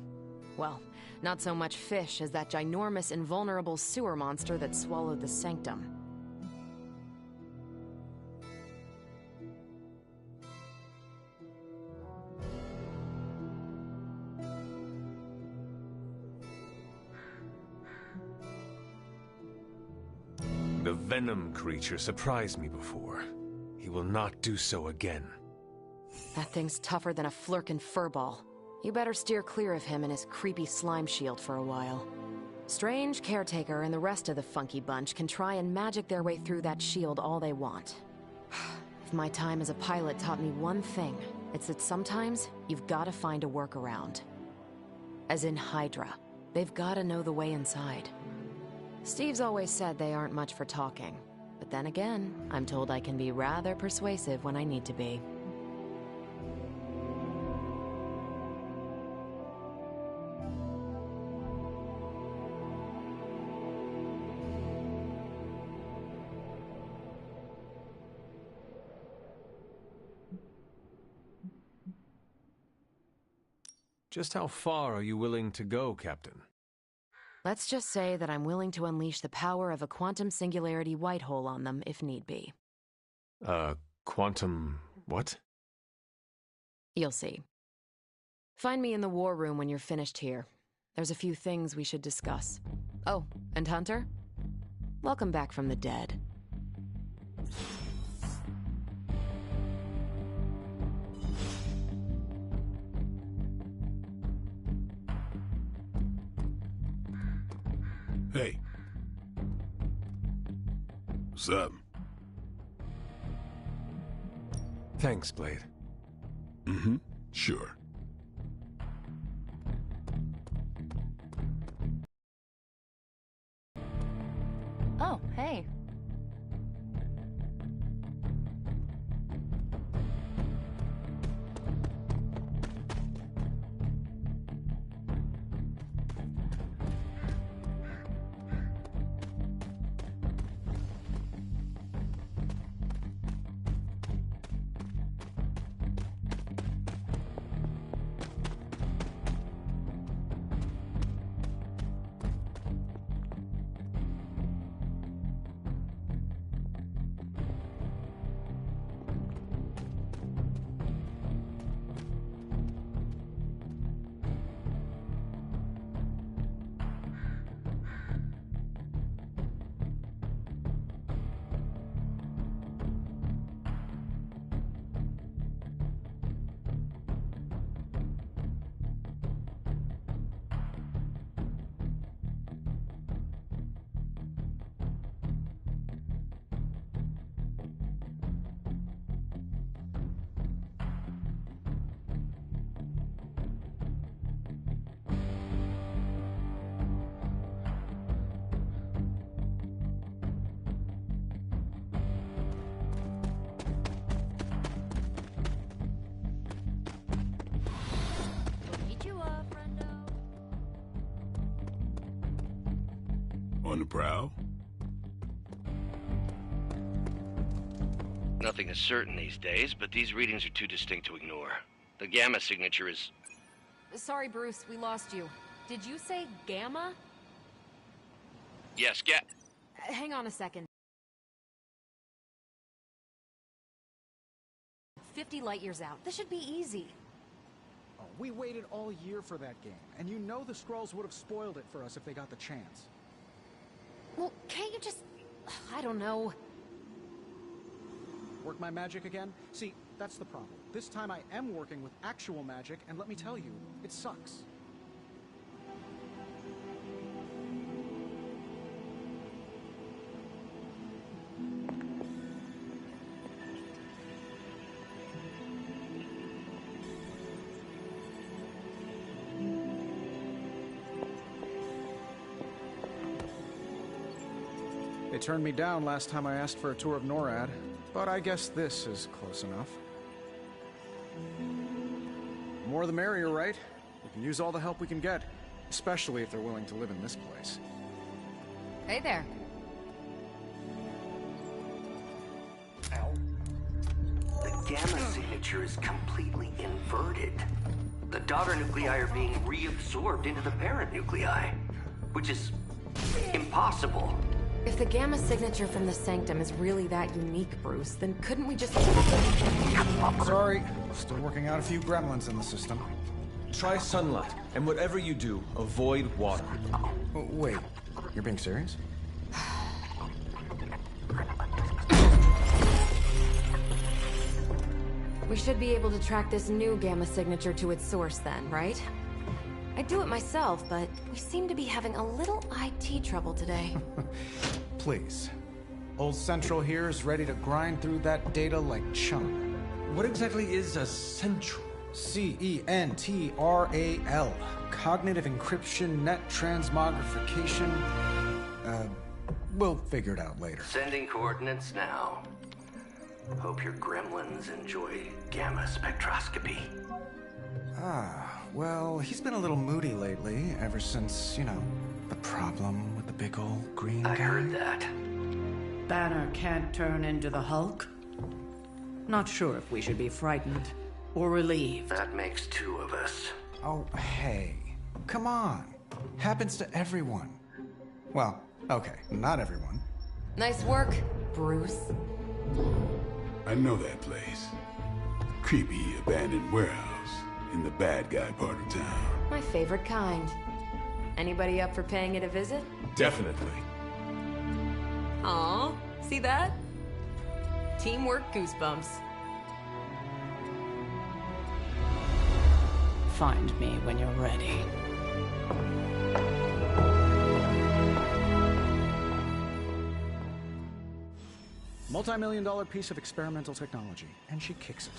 E: Well, not so much fish as that ginormous invulnerable sewer monster that swallowed the Sanctum.
B: The Venom creature surprised me before. He will not do so again.
E: That thing's tougher than a Flurkin furball. You better steer clear of him and his creepy slime shield for a while. Strange, Caretaker, and the rest of the funky bunch can try and magic their way through that shield all they want. If my time as a pilot taught me one thing, it's that sometimes you've got to find a workaround. As in Hydra. They've got to know the way inside. Steve's always said they aren't much for talking. But then again, I'm told I can be rather persuasive when I need to be.
B: Just how far are you willing to go, Captain?
E: Let's just say that I'm willing to unleash the power of a quantum singularity white hole on them if need be.
B: Quantum... what?
E: You'll see. Find me in the war room when you're finished here. There's a few things we should discuss. Oh, and Hunter? Welcome back from the dead.
D: Hey. What's up?
B: Thanks, Blade.
D: Mm-hmm. Sure.
F: Oh, hey.
D: On the prowl?
L: Nothing is certain these days, but these readings are too distinct to ignore. The Gamma signature is...
E: Sorry, Bruce, we lost you. Did you say Gamma?
L: Yes,
E: Hang on a second. 50 light years out. This should be easy.
M: Oh, we waited all year for that game, and you know the Skrulls would have spoiled it for us if they got the chance.
E: Well, can't you just... I don't know.
M: Work my magic again? See, that's the problem. This time I am working with actual magic, and let me tell you, it sucks. They turned me down last time I asked for a tour of NORAD, but I guess this is close enough. More the merrier, right? We can use all the help we can get, especially if they're willing to live in this place.
E: Hey there.
L: The Gamma signature is completely inverted. The daughter nuclei are being reabsorbed into the parent nuclei, which is impossible.
E: If the Gamma signature from the Sanctum is really that unique, Bruce, then couldn't we just...
I: Sorry, still working out a few gremlins in the system.
B: Try sunlight, and whatever you do, avoid water.
I: Oh, wait, you're being serious?
E: We should be able to track this new Gamma signature to its source then, right? I'd do it myself, but we seem to be having a little IT trouble today.
I: Please. Old Central here is ready to grind through that data like chum.
B: What exactly is a Central?
I: C-E-N-T-R-A-L. Cognitive Encryption Net Transmogrification. We'll figure it out later.
L: Sending coordinates now. Hope your gremlins enjoy gamma spectroscopy.
I: Well, he's been a little moody lately, ever since, you know, the problem with the big old green guy.
L: I heard that.
C: Banner can't turn into the Hulk? Not sure if we should be frightened or relieved.
L: That makes two of us.
I: Oh, hey. Come on. Happens to everyone. Well, okay, not everyone.
E: Nice work, Bruce.
D: I know that place. Creepy abandoned warehouse in the bad guy part of town.
E: My favorite kind. Anybody up for paying it a visit?
B: Definitely.
E: Aw, see that? Teamwork goosebumps.
C: Find me when you're ready.
M: Multi-million-dollar piece of experimental technology, and she kicks it.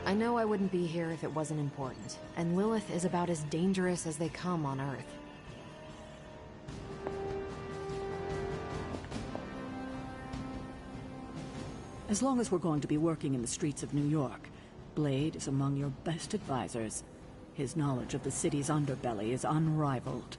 E: I know I wouldn't be here if it wasn't important, and Lilith is about as dangerous as they come on Earth.
C: As long as we're going to be working in the streets of New York, Blade is among your best advisors. His knowledge of the city's underbelly is unrivaled.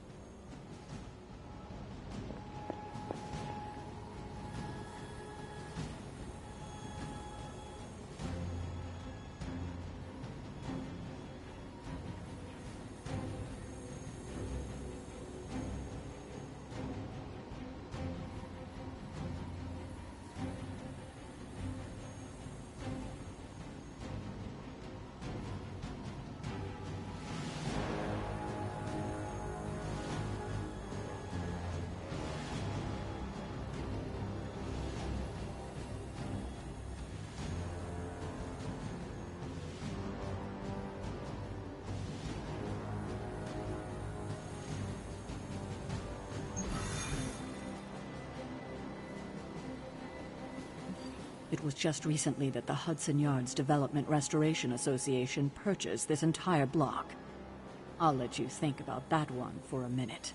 C: It was just recently that the Hudson Yards Development Restoration Association purchased this entire block. I'll let you think about that one for a minute.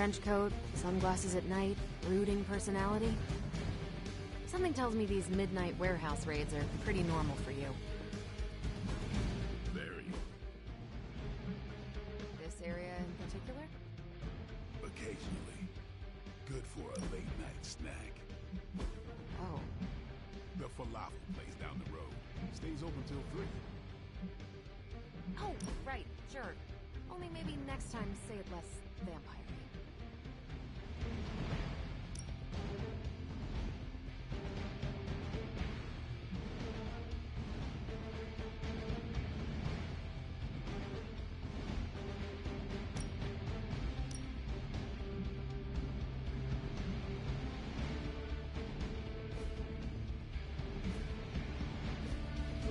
E: trench coat, sunglasses at night, brooding personality. Something tells me these midnight warehouse raids are pretty normal for you.
D: Very.
E: This area in particular?
D: Occasionally. Good for a late-night snack.
E: Oh.
D: The falafel place down the road. Stays open till 3.
E: Oh, right, sure. Only maybe next time say it less vampire-y.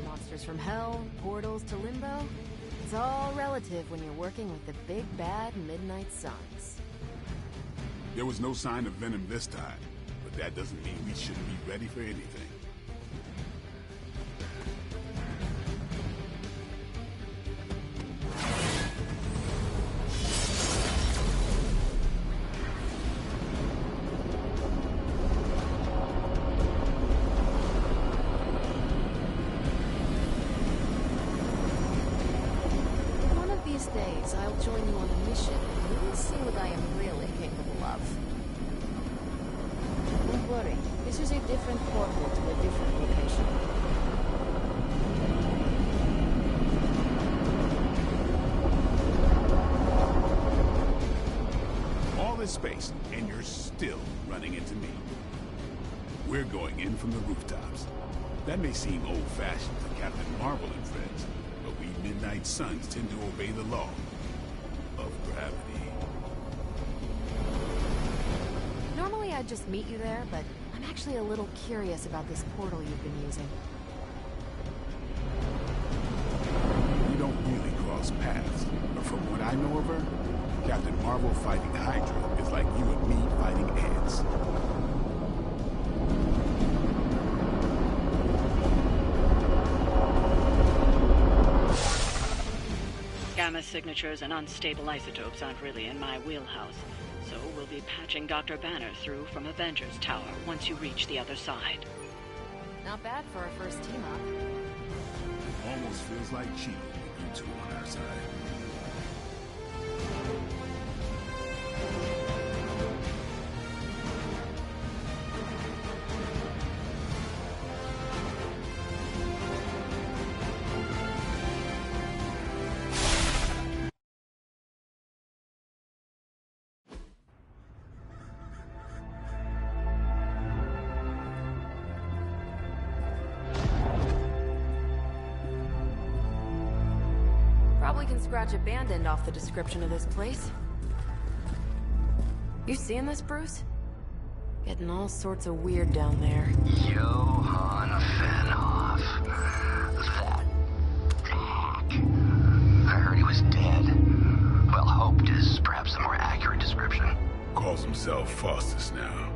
E: Monsters from hell, portals to limbo. It's all relative when you're working with the big bad Midnight Suns.
D: There was no sign of venom this time, but that doesn't mean we shouldn't be ready for anything.
E: Days, I'll join you on a mission, and you'll see what I am really capable of.
H: Don't worry, this is a different portal to a different location.
D: All this space, and you're still running into me. We're going in from the rooftops. That may seem old-fashioned to Captain Marvel and friends, but we Midnight Suns tend to obey the law of gravity.
E: Normally I'd just meet you there, but I'm actually a little curious about this portal you've been using.
D: We don't really cross paths, but from what I know of her, Captain Marvel fighting Hydra is like you and me fighting ants.
N: Gamma signatures and unstable isotopes aren't really in my wheelhouse, so we'll be patching Dr. Banner through from Avengers Tower once you reach the other side.
E: Not bad for our first team-up.
D: Almost feels like cheating with you two on our side.
E: Probably can scratch abandoned off the description of this place. You seeing this, Bruce? Getting all sorts of weird down there.
L: Johann Fenhoff. That hack. I heard he was dead. Well, hoped is perhaps the more accurate description.
D: Calls himself Faustus now.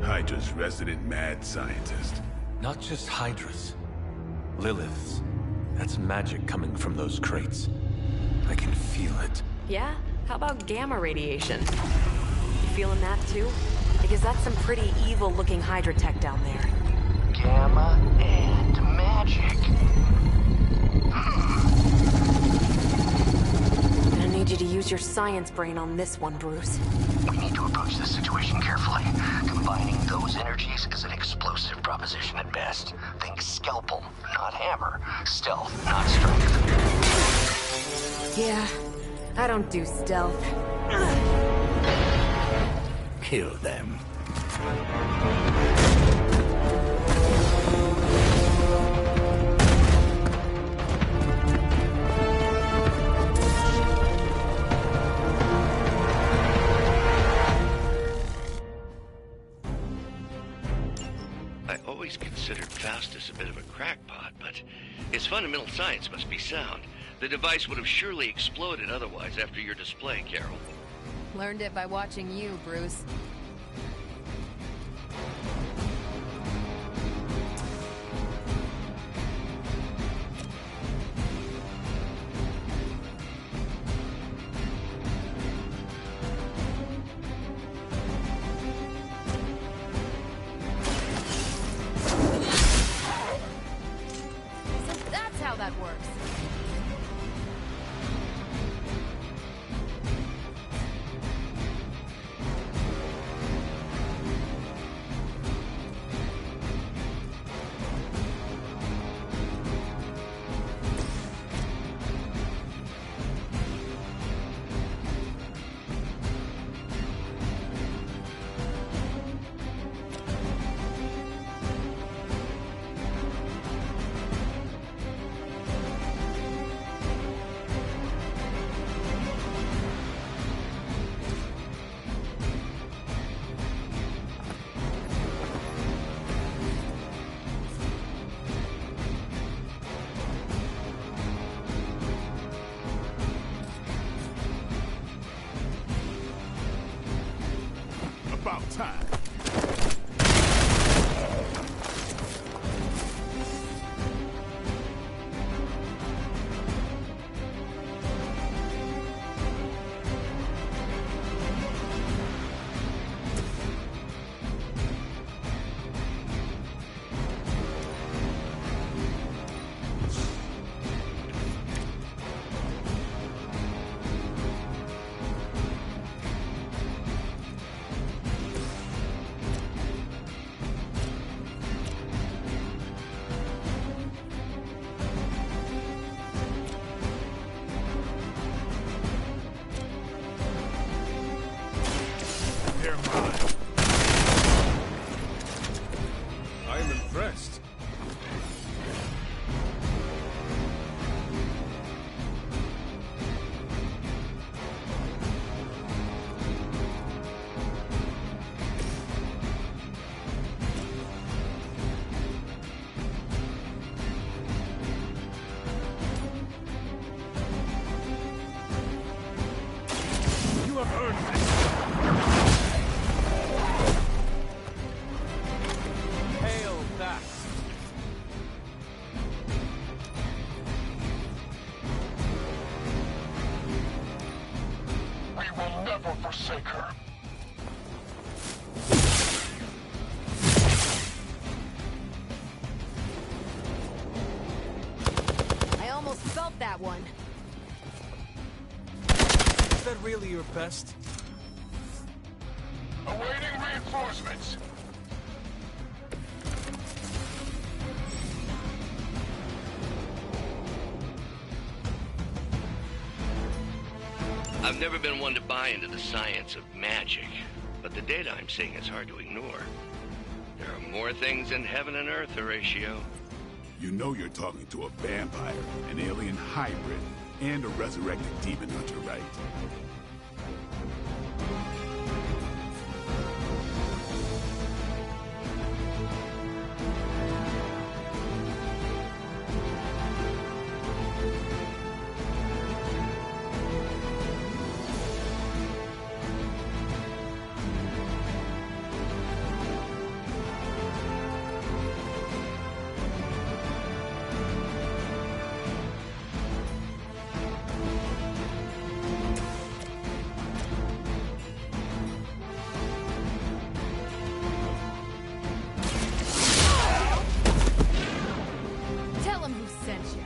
D: Hydra's resident mad scientist.
B: Not just Hydras. Lilith's. That's magic coming from those crates. I can feel it.
E: Yeah? How about gamma radiation? You feeling that too? Because that's some pretty evil-looking Hydra tech down there.
L: Gamma and magic.
E: I need you to use your science brain on this one, Bruce.
L: We need to approach this situation carefully. Combining those energies is an explosive proposition at best. Think scalpel, not hammer. Stealth, not strength.
E: Yeah, I don't do stealth.
J: Kill them.
O: I always considered Faustus a bit of a crackpot, but his fundamental science must be sound. The device would have surely exploded otherwise after your display, Carol.
E: Learned it by watching you, Bruce.
D: about time.
B: I'm impressed. You have earned this. Hail that.
P: We will never forsake her.
E: I almost felt that one.
B: Is that really your best?
P: Awaiting reinforcements.
O: I've never been one to buy into the science of magic, but the data I'm seeing is hard to ignore. There are more things in heaven and earth, Horatio.
D: You know you're talking to a vampire, an alien hybrid, and a resurrected demon hunter, right?
H: Tell him who sent you.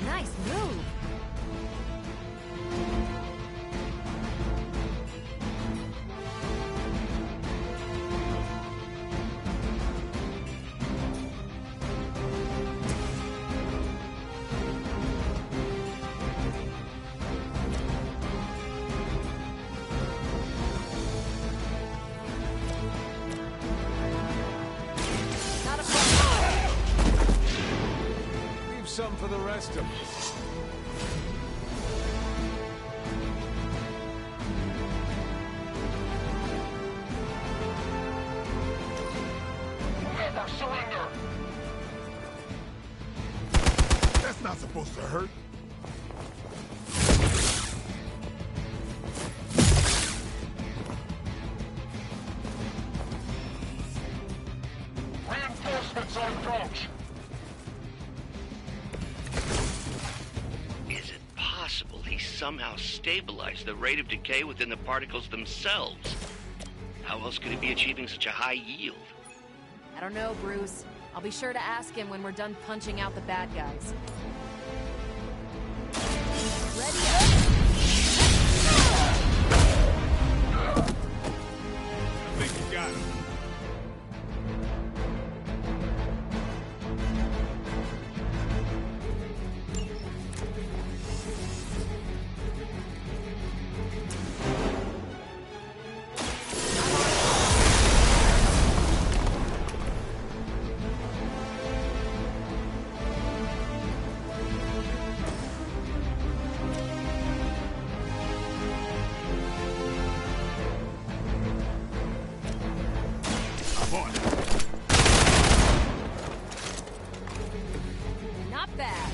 E: Nice move. Not a problem.
B: Leave some for the rest of us.
P: Never surrender.
D: That's not supposed to hurt.
P: Reinforcements on approach.
O: Is it possible he somehow stabilized the rate of decay within the particles themselves? How else could he be achieving such a high yield?
E: I don't know, Bruce. I'll be sure to ask him when we're done punching out the bad guys. Ready up!
D: I think you got him.
E: Not bad.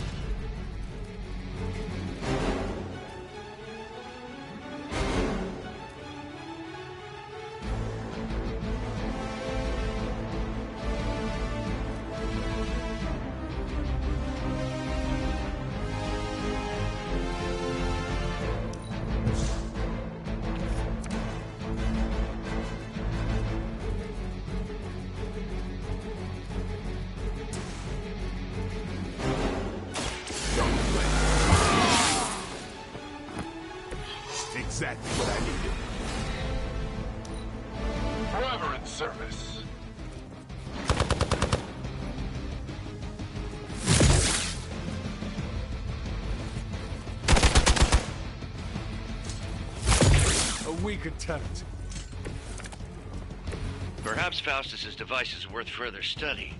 D: Exactly what I needed.
P: Forever in service.
K: A weak attempt.
O: Perhaps Faustus's device is worth further study.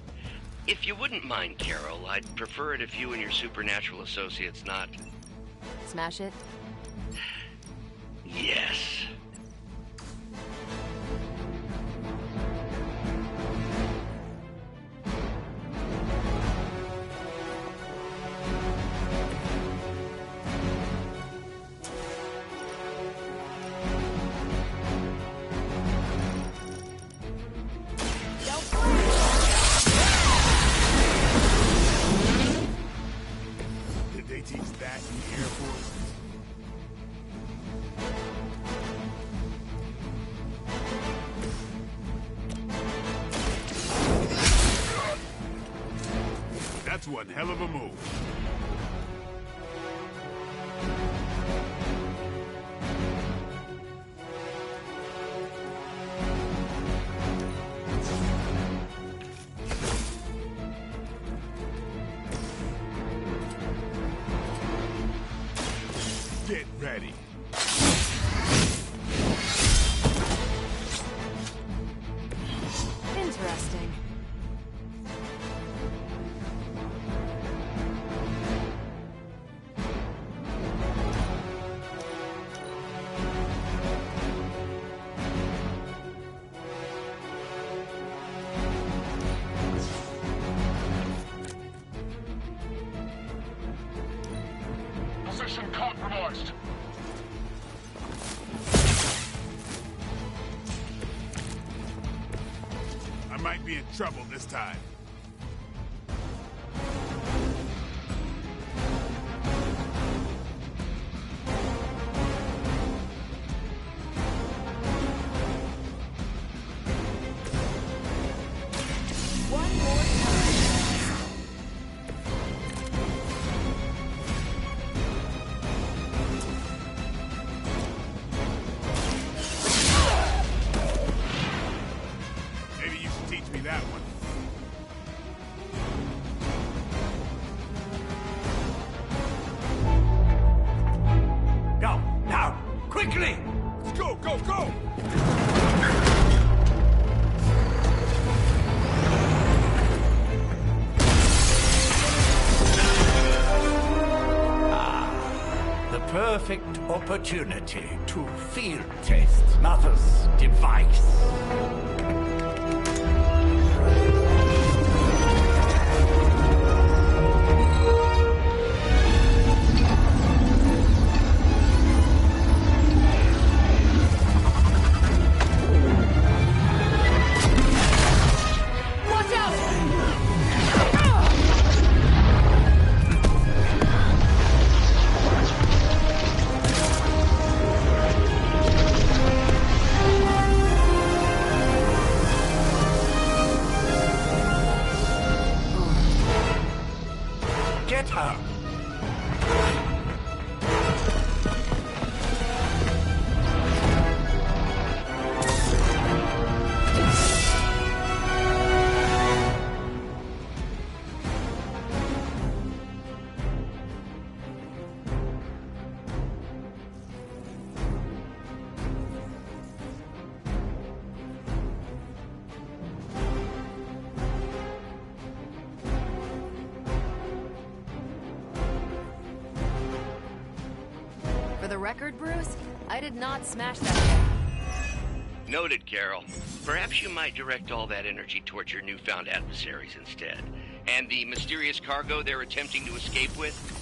O: If you wouldn't mind, Carol, I'd prefer it if you and your supernatural associates not...
E: Smash it?
O: Yes.
D: Did they teach that in the Air Force? That's one hell of a move. Get ready.
E: Interesting.
P: Position compromised.
D: I might be in trouble this time.
E: One more time.
D: Maybe you should teach me that one.
P: Go, now, quickly!
D: Let's go, go, go!
P: The perfect opportunity to field test Mother's device.
E: Watch out!
P: Get her!
E: For the record, Bruce, I did not smash that.
O: Noted, Carol. Perhaps you might direct all that energy towards your newfound adversaries instead. And the mysterious cargo they're attempting to escape with?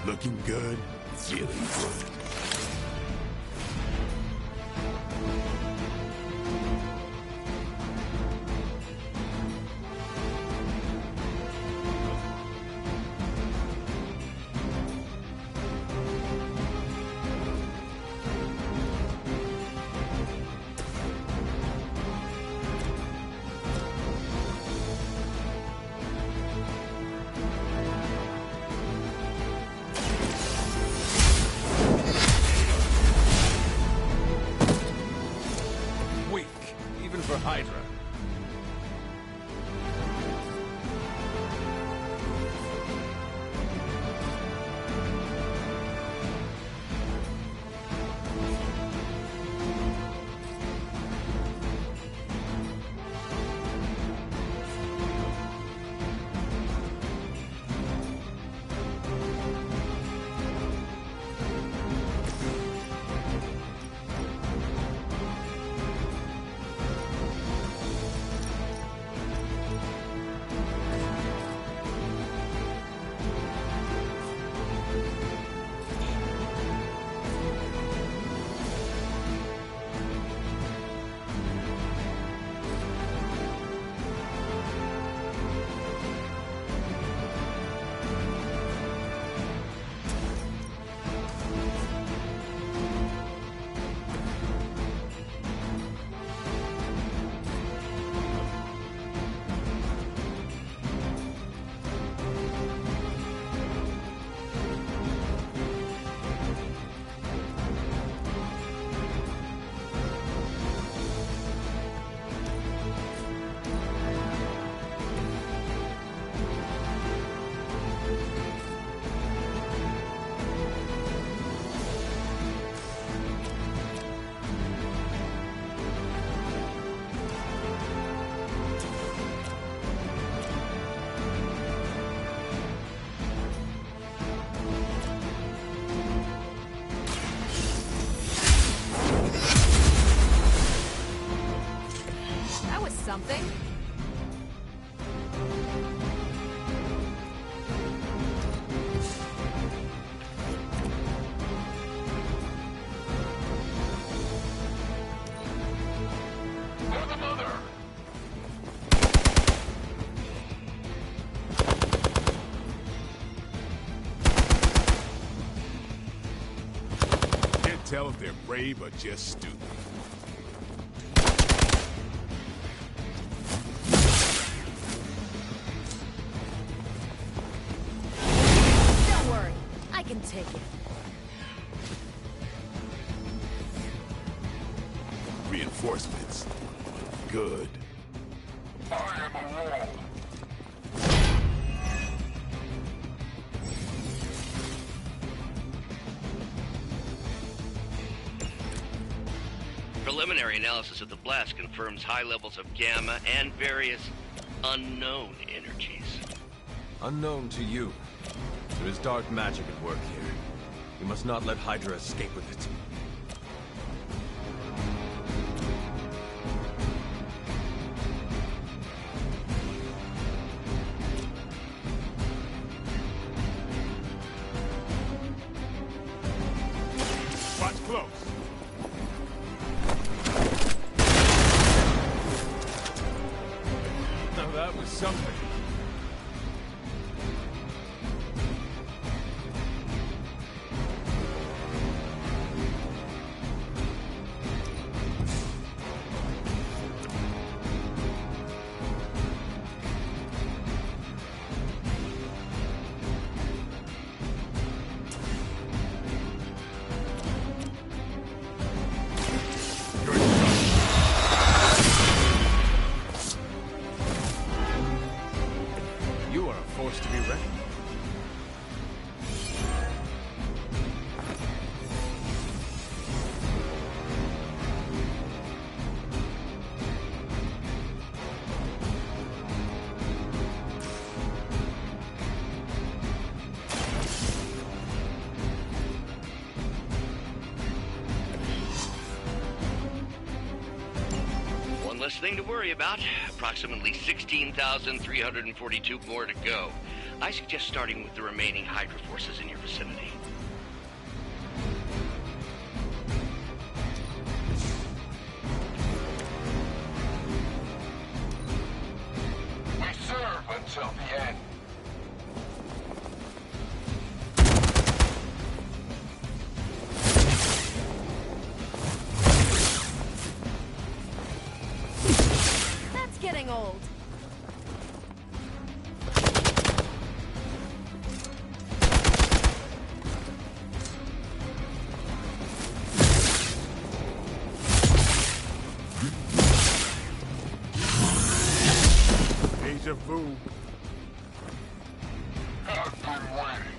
D: Looking good, feeling good.
B: For Hydra.
E: Something?
P: For the mother!
D: Can't tell if they're brave or just stupid.
E: Can take it.
D: Reinforcements. Good.
P: I am a wall.
O: Preliminary analysis of the blast confirms high levels of gamma and various unknown energies.
B: Unknown to you. There is dark magic at work here. We must not let Hydra escape with it.
D: close.
B: Now that was something. You are a force to be reckoned with.
O: One less thing to worry about. Approximately 16,342 more to go. I suggest starting with the remaining Hydra forces in your vicinity.
P: We serve until the end.
E: That's getting old.
D: Deja vu.
P: I've been waiting.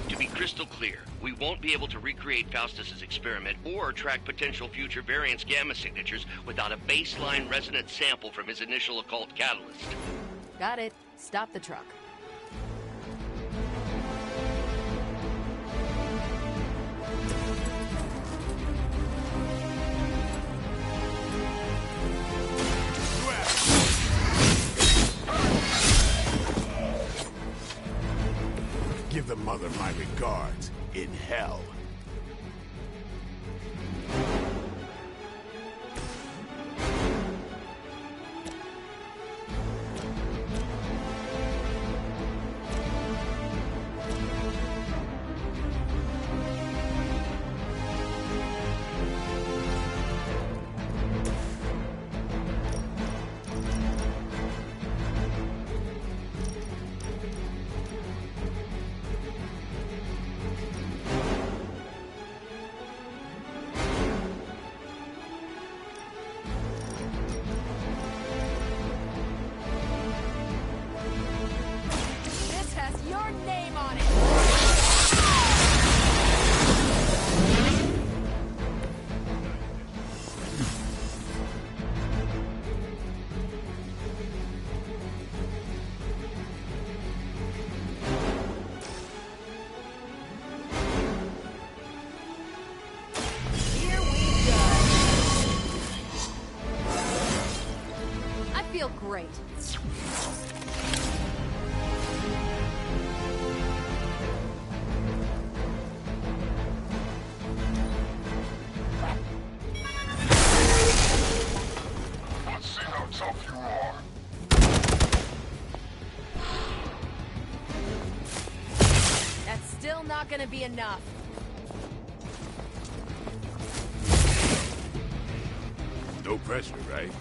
O: To be crystal clear, we won't be able to recreate Faustus's experiment or track potential future variants' gamma signatures without a baseline resonant sample from his initial occult catalyst.
E: Got it. Stop the truck.
D: Give the mother my regards in hell.
E: This has your name on it. Here we go. I feel great.
P: Let's see how tough you are.
E: That's still not gonna be enough.
D: No pressure, right?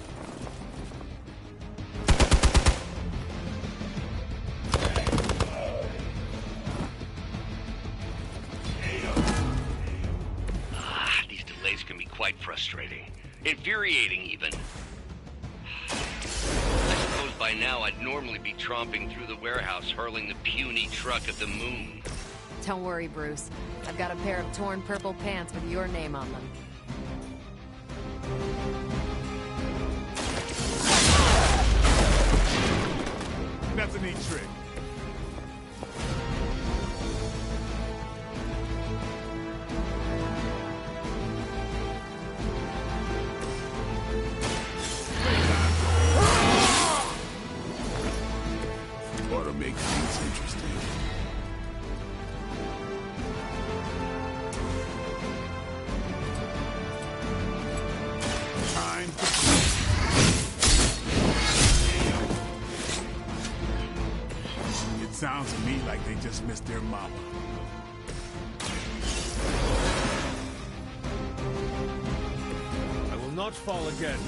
O: These delays can be quite frustrating. Infuriating, even. I suppose by now I'd normally be tromping through the warehouse hurling the puny truck at the moon.
E: Don't worry, Bruce. I've got a pair of torn purple pants with your name on them.
D: That's a neat trick. to me like they just missed their mama.
B: I will not fall again.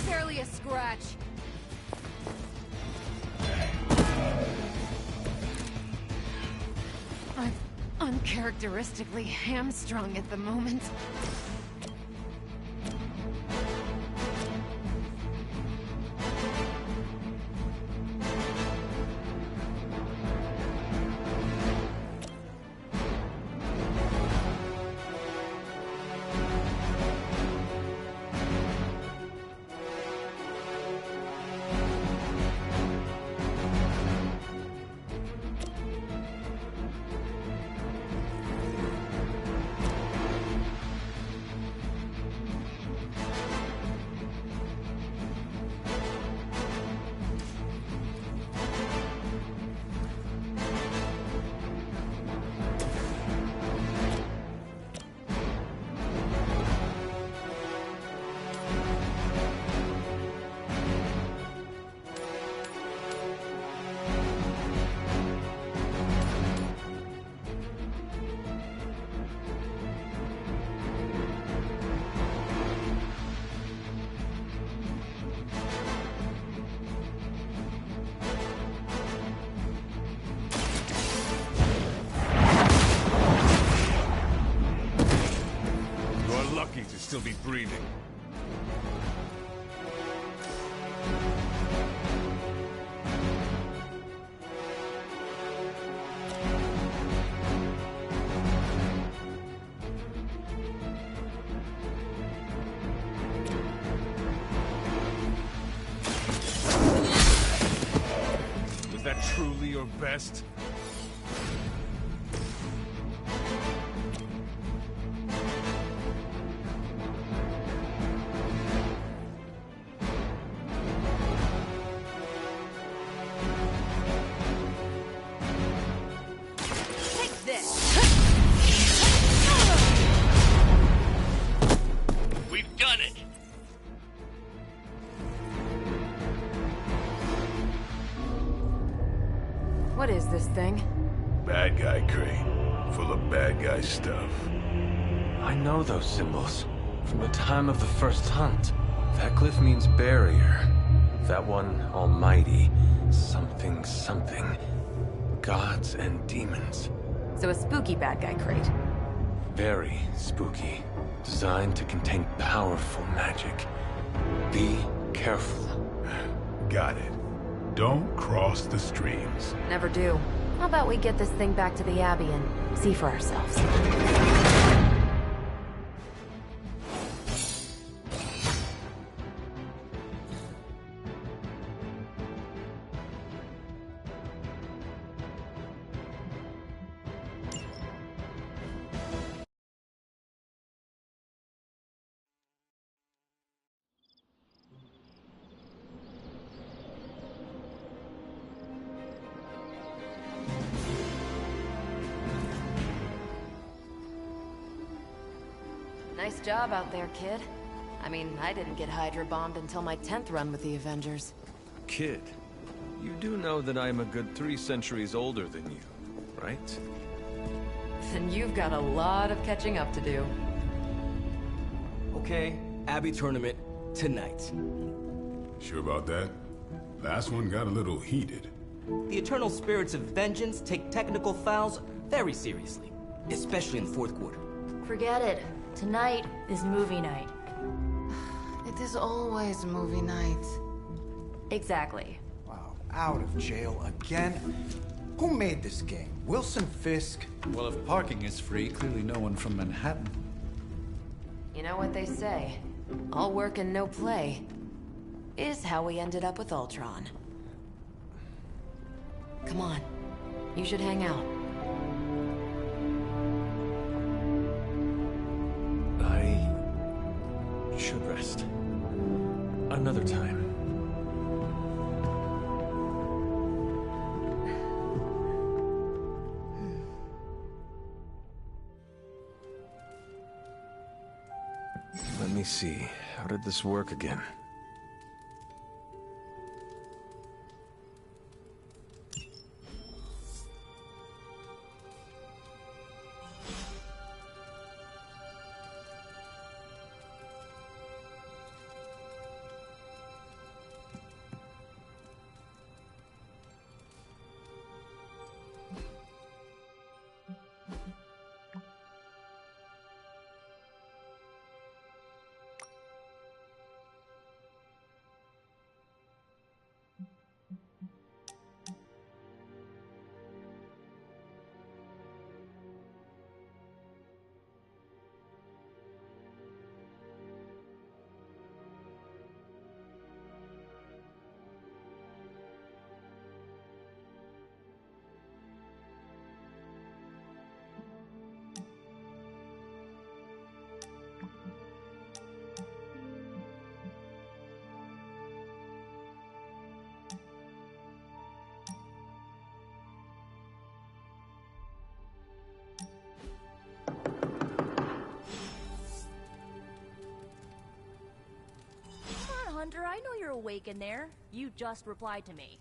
E: Barely a scratch. I'm uncharacteristically hamstrung at the moment.
B: Lucky to still be breathing. Was that truly your best?
E: What is this thing?
D: Bad guy crate. Full of bad guy stuff.
B: I know those symbols. From the time of the first hunt. That glyph means barrier. That one, almighty. Something, something. Gods and demons.
E: So a spooky bad guy crate.
B: Very spooky. Designed to contain powerful magic. Be careful.
D: Got it. Don't cross the streams.
E: Never do. How about we get this thing back to the Abbey and see for ourselves? Nice job out there, kid. I mean, I didn't get Hydra bombed until my 10th run with the Avengers.
B: Kid, you do know that I'm a good 3 centuries older than you, right?
E: Then you've got a lot of catching up to do.
G: Okay, Abbey tournament tonight.
D: Sure about that? Last one got a little heated.
Q: The Eternal Spirits of Vengeance take technical fouls very seriously, especially in the fourth quarter.
F: Forget it. Tonight is movie night.
H: It is always movie night.
F: Exactly.
I: Wow, out of jail again? Who made this game? Wilson Fisk?
J: Well, if parking is free, clearly no one from Manhattan.
E: You know what they say? All work and no play is how we ended up with Ultron. Come on. You should hang out.
B: I should rest. Another time. me see. How did this work again?
F: Hunter, I know you're awake in there. You just replied to me.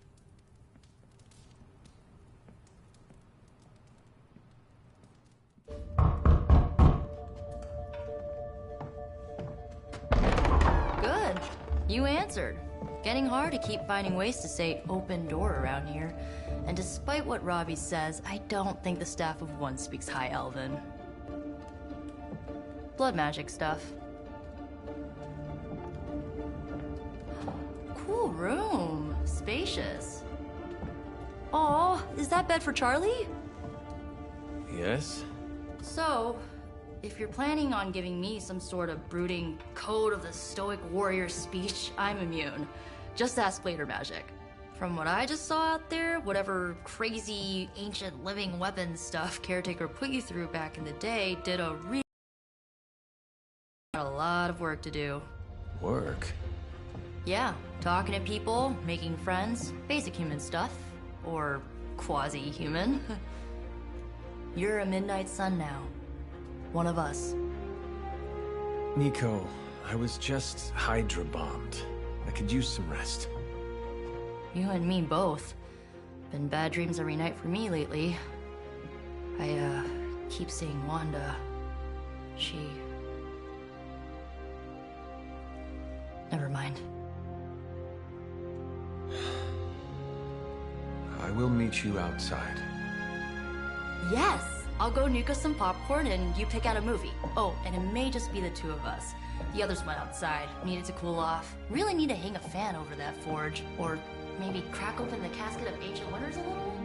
F: Good. You answered. Getting hard to keep finding ways to say open door around here. And despite what Robbie says, I don't think the staff of One speaks High Elven. Blood magic stuff. Cool room. Spacious. Aw, is that bed for Charlie?
B: Yes?
F: So, if you're planning on giving me some sort of brooding code of the stoic warrior speech, I'm immune. Just ask later, Magic. From what I just saw out there, whatever crazy ancient living weapons stuff Caretaker put you through back in the day did a lot of work to do.
B: Work?
F: Yeah, talking to people, making friends, basic human stuff. Or quasi-human. You're a Midnight Sun now. One of us.
B: Nico, I was just Hydra bombed. I could use some rest.
F: You and me both. Been bad dreams every night for me lately. I, keep seeing Wanda. She... Never mind.
B: I will meet you outside.
F: Yes! I'll go nuke us some popcorn and you pick out a movie. Oh, and it may just be the two of us. The others went outside, needed to cool off. Really need to hang a fan over that forge. Or maybe crack open the casket of ancient wonders a little?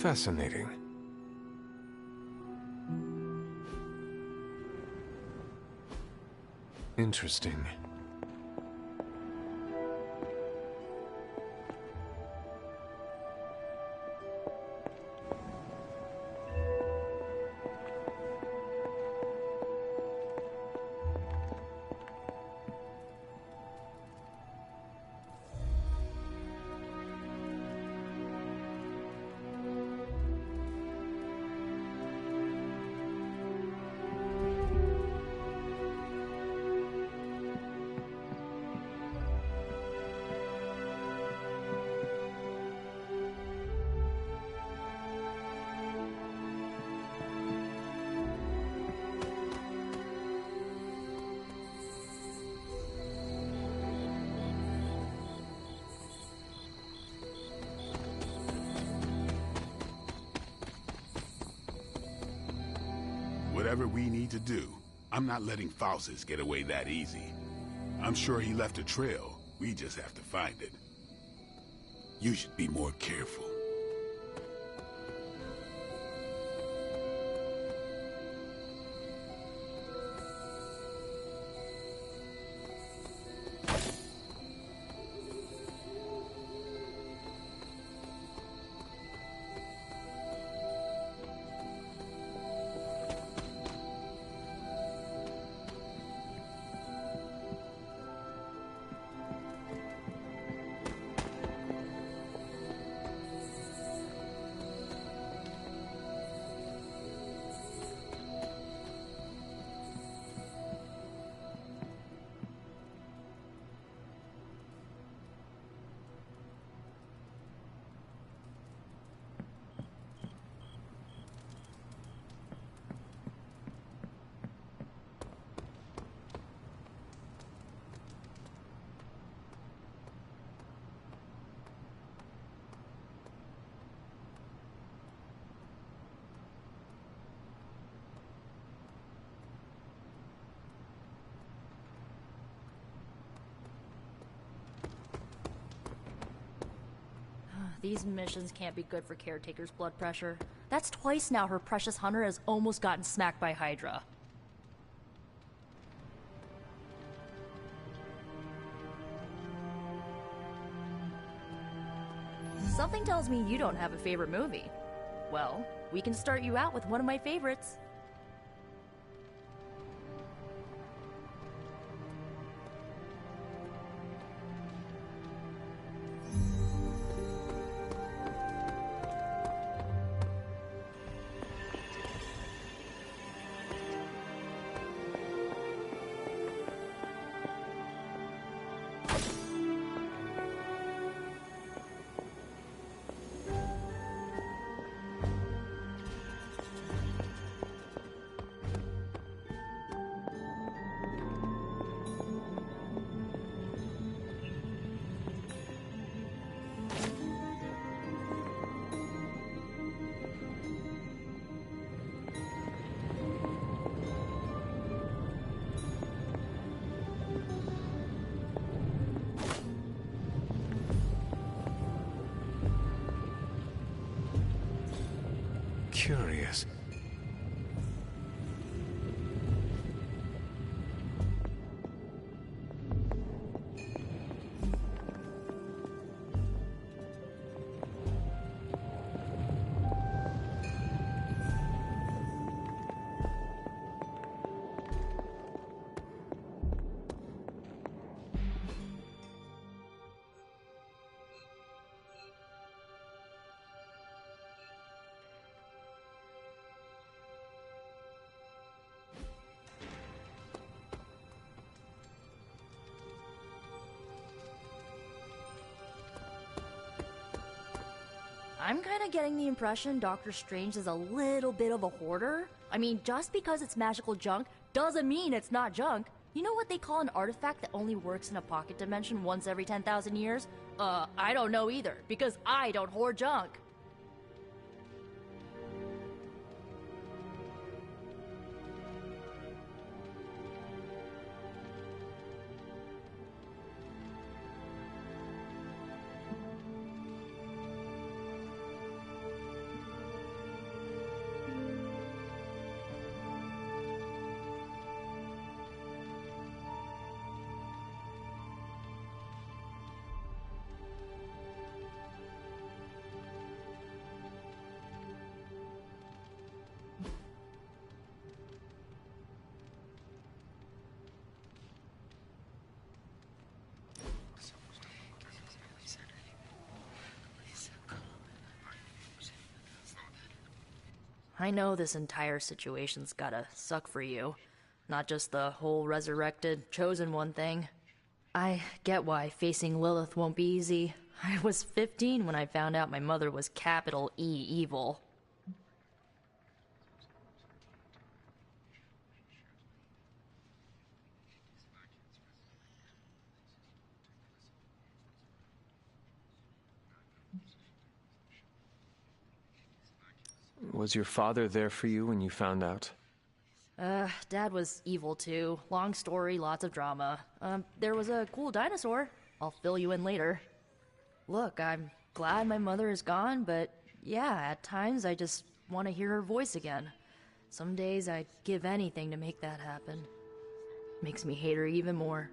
B: Fascinating. Interesting.
D: Whatever we need to do, I'm not letting Faustus get away that easy. I'm sure he left a trail. We just have to find it. You should be more careful.
F: These missions can't be good for Caretaker's blood pressure. That's twice now her precious hunter has almost gotten smacked by Hydra. Something tells me you don't have a favorite movie. Well, we can start you out with one of my favorites.
B: Curious.
F: I'm kind of getting the impression Doctor Strange is a little bit of a hoarder. I mean, just because it's magical junk doesn't mean it's not junk. You know what they call an artifact that only works in a pocket dimension once every 10,000 years? I don't know either, because I don't hoard junk. I know this entire situation's gotta suck for you. Not just the whole resurrected, chosen one thing. I get why facing Lilith won't be easy. I was 15 when I found out my mother was capital E evil.
B: Was your father there for you when you found out?
F: Dad was evil too. Long story, lots of drama. There was a cool dinosaur. I'll fill you in later. Look, I'm glad my mother is gone, but yeah, at times I just want to hear her voice again. Some days I'd give anything to make that happen. Makes me hate her even more.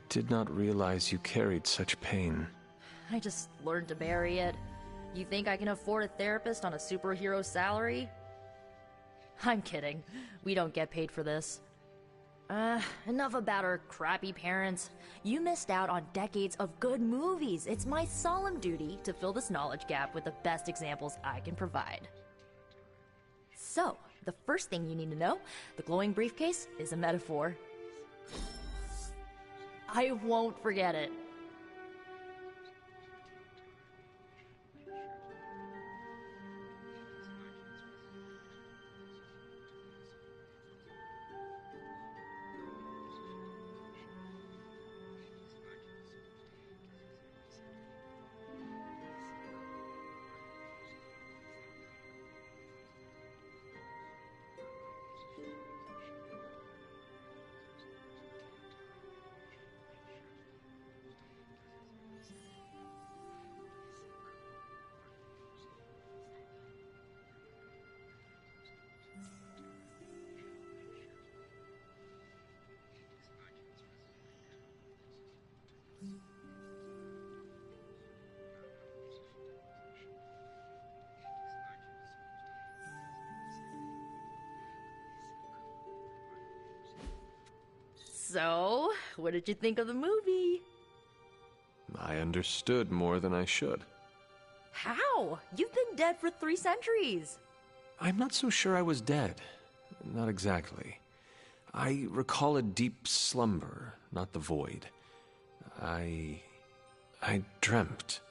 B: did not realize you carried such pain.
F: I just learned to bury it. You think I can afford a therapist on a superhero salary? I'm kidding. We don't get paid for this. Enough about our crappy parents. You missed out on decades of good movies. It's my solemn duty to fill this knowledge gap with the best examples I can provide. So, the first thing you need to know, the glowing briefcase is a metaphor. I won't forget it. So, what did you think of the movie?
B: I understood more than I should.
F: How? You've been dead for 3 centuries.
B: I'm not so sure I was dead. Not exactly. I recall a deep slumber, not the void. I dreamt.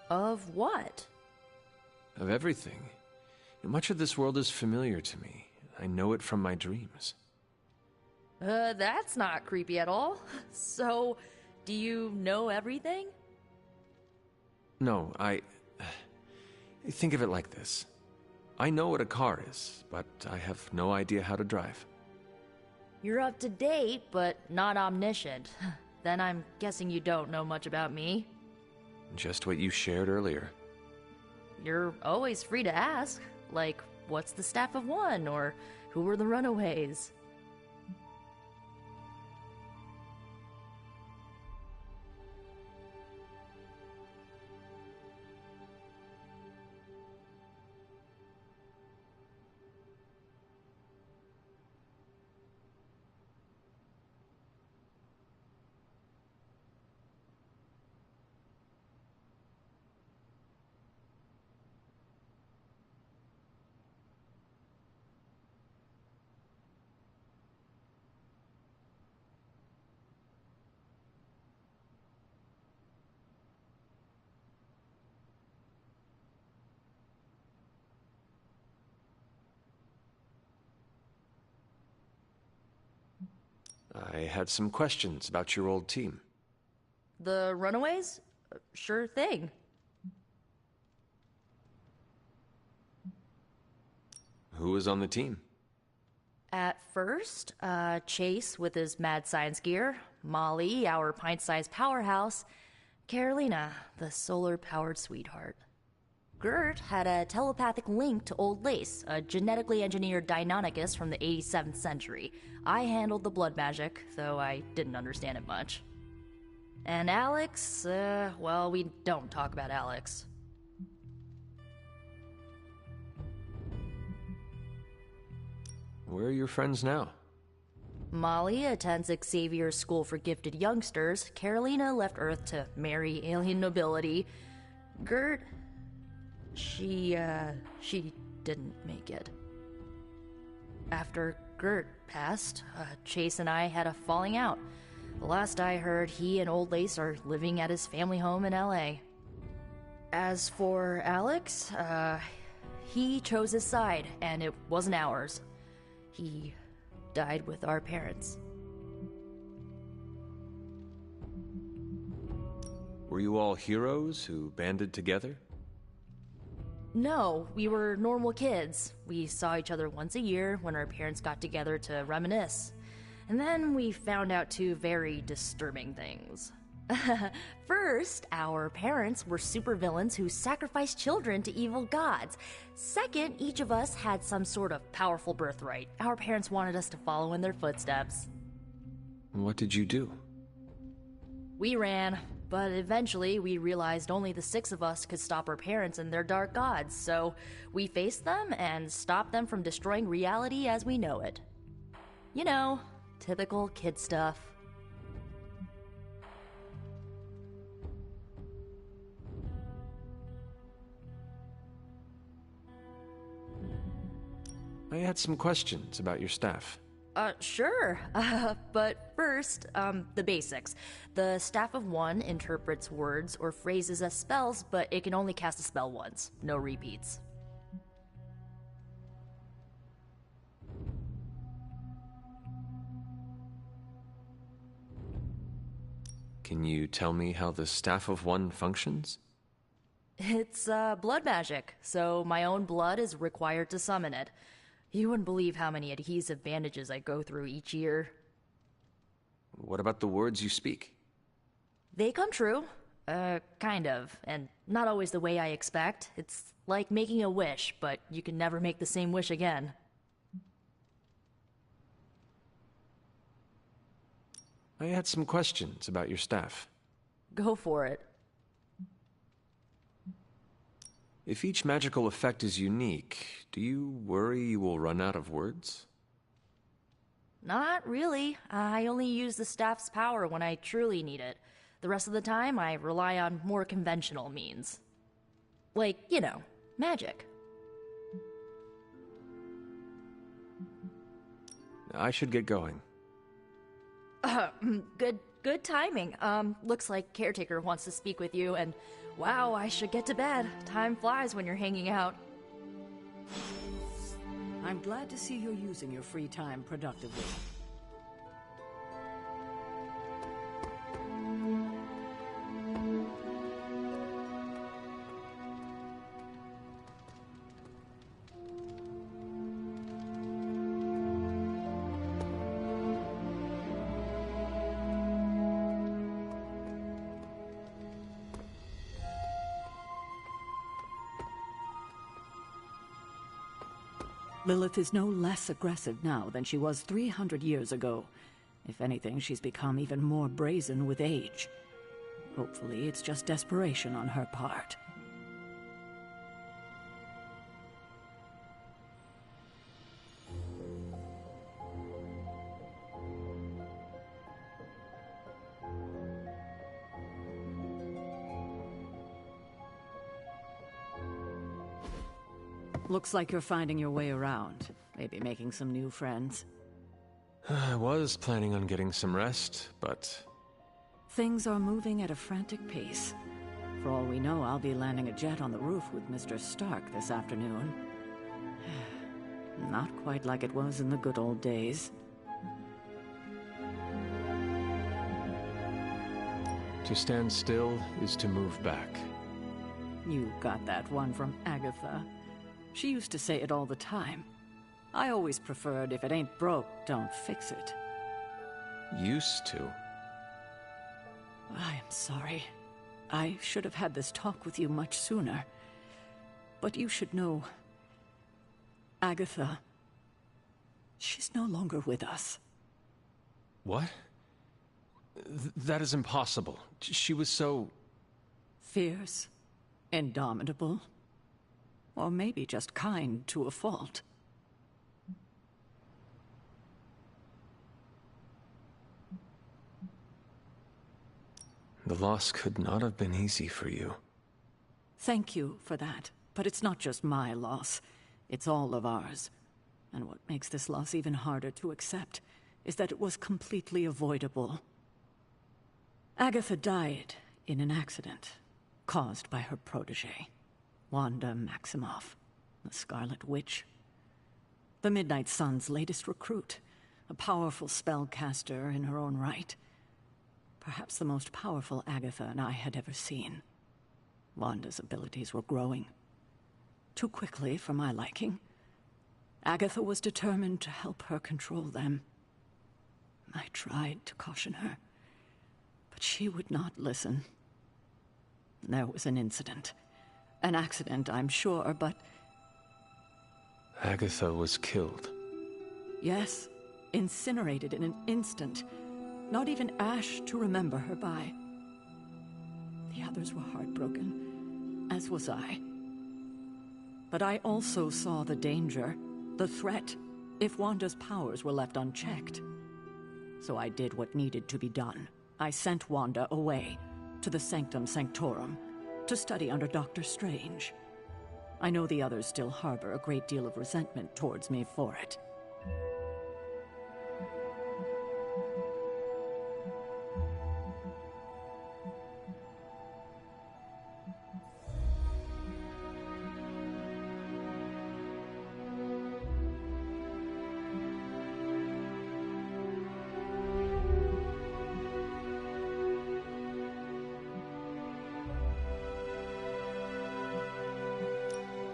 F: Of what?
B: Of everything. Much of this world is familiar to me. I know it from my dreams.
F: That's not creepy at all. So, do you know everything?
B: No, think of it like this. I know what a car is, but I have no idea how to drive.
F: You're up to date, but not omniscient. Then I'm guessing you don't know much about me.
B: Just what you shared earlier.
F: You're always free to ask. Like, what's the Staff of One? Or who were the Runaways?
B: I had some questions about your old team.
F: The Runaways? Sure thing.
B: Who was on the team?
F: At first, Chase with his mad science gear, Molly, our pint-sized powerhouse, Carolina, the solar-powered sweetheart. Gert had a telepathic link to Old Lace, a genetically engineered Deinonychus from the 87th century. I handled the blood magic, though I didn't understand it much. And Alex, well, we don't talk about Alex.
B: Where are your friends now?
F: Molly attends Xavier's School for Gifted Youngsters. Carolina left Earth to marry alien nobility. Gert... She didn't make it. After Gert passed, Chase and I had a falling out. The last I heard, he and Old Lace are living at his family home in LA. As for Alex, he chose his side, and it wasn't ours. He died with our parents.
B: Were you all heroes who banded together?
F: No, we were normal kids. We saw each other once a year when our parents got together to reminisce. And then we found out 2 very disturbing things. First, our parents were supervillains who sacrificed children to evil gods. Second, each of us had some sort of powerful birthright. Our parents wanted us to follow in their footsteps.
B: What did you do?
F: We ran, but eventually we realized only the 6 of us could stop our parents and their dark gods, so we faced them and stopped them from destroying reality as we know it. You know, typical kid stuff.
B: I had some questions about your staff.
F: Sure. But first, the basics. The Staff of One interprets words or phrases as spells, but it can only cast a spell once. No repeats.
B: Can you tell me how the Staff of One functions?
F: It's, blood magic, so my own blood is required to summon it. You wouldn't believe how many adhesive bandages I go through each year.
B: What about the words you speak?
F: They come true. Kind of. And not always the way I expect. It's like making a wish, but you can never make the same wish again.
B: I had some questions about your staff.
F: Go for it.
B: If each magical effect is unique, do you worry you will run out of words?
F: Not really. I only use the staff's power when I truly need it. The rest of the time, I rely on more conventional means. Like, you know, magic.
B: I should get going.
F: Good timing. Looks like Caretaker wants to speak with you, and wow, I should get to bed. Time flies when you're hanging out.
C: I'm glad to see you're using your free time productively. Lilith is no less aggressive now than she was 300 years ago. If anything, she's become even more brazen with age. Hopefully, it's just desperation on her part. Looks like you're finding your way around. Maybe making some new friends.
B: I was planning on getting some rest, but...
C: Things are moving at a frantic pace. For all we know, I'll be landing a jet on the roof with Mr. Stark this afternoon. Not quite like it was in the good old days.
B: To stand still is to move back.
C: You got that one from Agatha. She used to say it all the time. I always preferred, if it ain't broke, don't fix it.
B: Used to?
C: I am sorry. I should have had this talk with you much sooner. But you should know... Agatha... she's no longer with us.
B: What? That is impossible. She was so...
C: fierce, indomitable, or maybe just kind to a fault.
B: The loss could not have been easy for you.
C: Thank you for that, but it's not just my loss. It's all of ours. And what makes this loss even harder to accept is that it was completely avoidable. Agatha died in an accident caused by her protege, Wanda Maximoff, the Scarlet Witch. The Midnight Sun's latest recruit, a powerful spellcaster in her own right. Perhaps the most powerful Agatha and I had ever seen. Wanda's abilities were growing. Too quickly for my liking. Agatha was determined to help her control them. I tried to caution her, but she would not listen. There was an incident. An accident, I'm sure, but...
B: Agatha was killed.
C: Yes, incinerated in an instant. Not even Ash to remember her by. The others were heartbroken, as was I. But I also saw the danger, the threat, if Wanda's powers were left unchecked. So I did what needed to be done. I sent Wanda away, to the Sanctum Sanctorum, to study under Doctor Strange. I know the others still harbor a great deal of resentment towards me for it.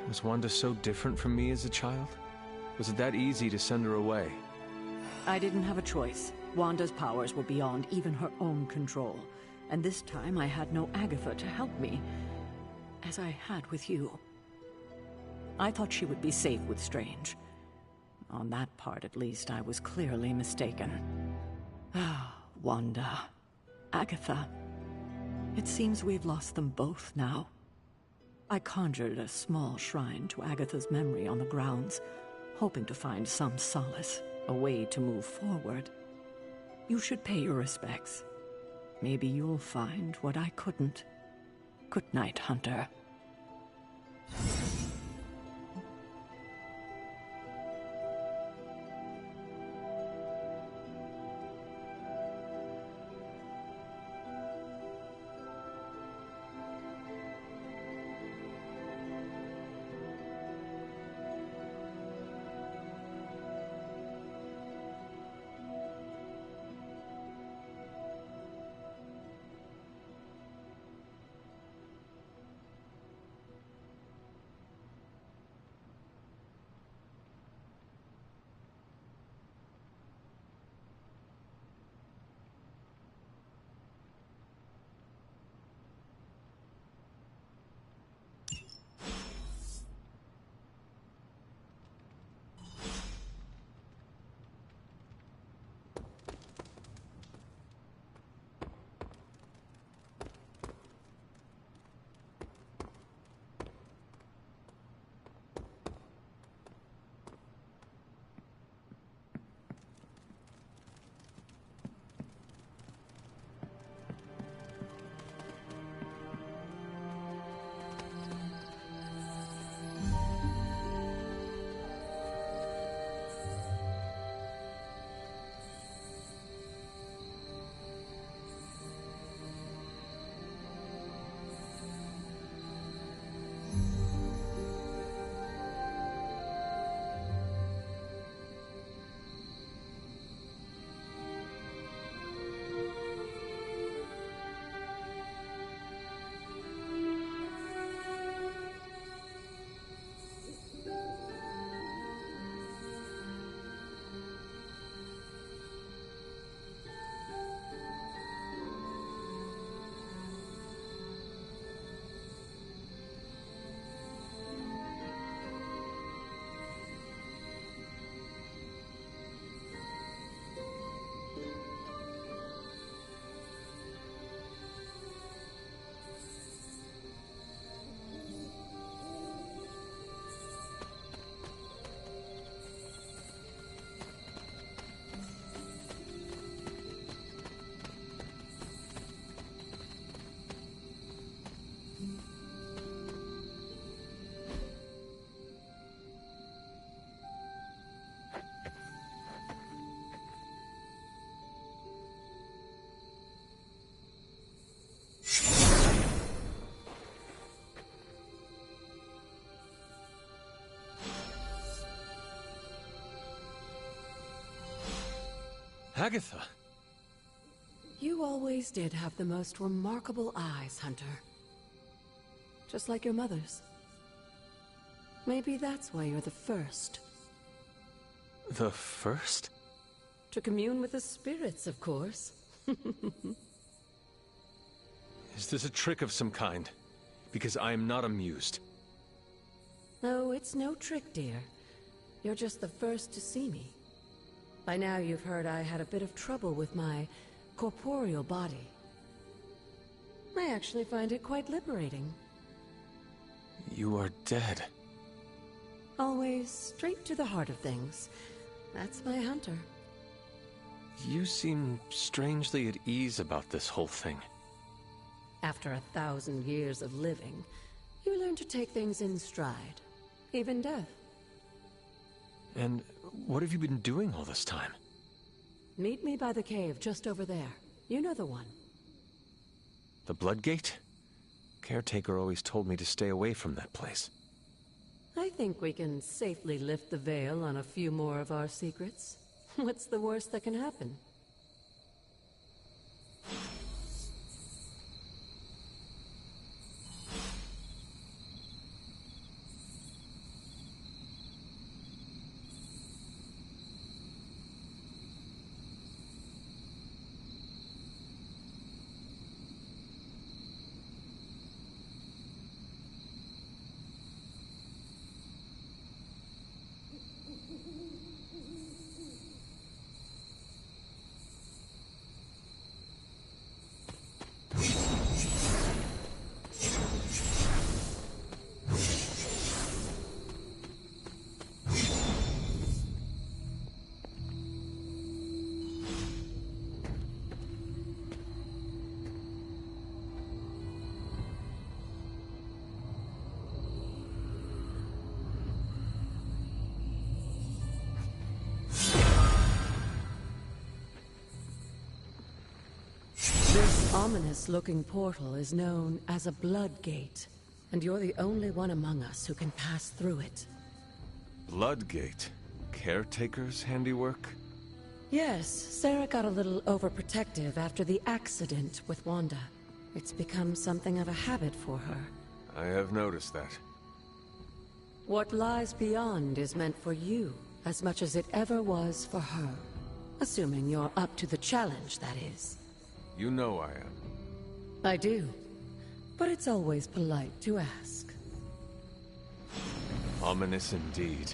B: Was Wanda so different from me as a child? Was it that easy to send her away?
C: I didn't have a choice. Wanda's powers were beyond even her own control. And this time I had no Agatha to help me, as I had with you. I thought she would be safe with Strange. On that part, at least, I was clearly mistaken. Ah, Wanda. Agatha. It seems we've lost them both now. I conjured a small shrine to Agatha's memory on the grounds, hoping to find some solace, a way to move forward. You should pay your respects. Maybe you'll find what I couldn't. Good night, Hunter.
B: Agatha!
H: You always did have the most remarkable eyes, Hunter. Just like your mother's. Maybe that's why you're the first.
B: The first?
H: To commune with the spirits, of course.
B: Is this a trick of some kind? Because I am not amused.
H: No, it's no trick, dear. You're just the first to see me. By now you've heard I had a bit of trouble with my corporeal body. I actually find it quite liberating.
B: You are dead.
H: Always straight to the heart of things. That's my hunter.
B: You seem strangely at ease about this whole thing.
H: After 1,000 years of living, you learn to take things in stride. Even death.
B: And what have you been doing all this time?
H: Meet me by the cave just over there. You know the one.
B: The Bloodgate? Caretaker always told me to stay away from that place.
H: I think we can safely lift the veil on a few more of our secrets. What's the worst that can happen? This ominous-looking portal is known as a Bloodgate, and you're the only one among us who can pass through it.
B: Bloodgate? Caretaker's handiwork?
H: Yes, Sarah got a little overprotective after the accident with Wanda. It's become something of a habit for her.
B: I have noticed that.
H: What lies beyond is meant for you, as much as it ever was for her. Assuming you're up to the challenge, that is.
B: You know I am.
H: I do. But it's always polite to ask.
B: Ominous indeed.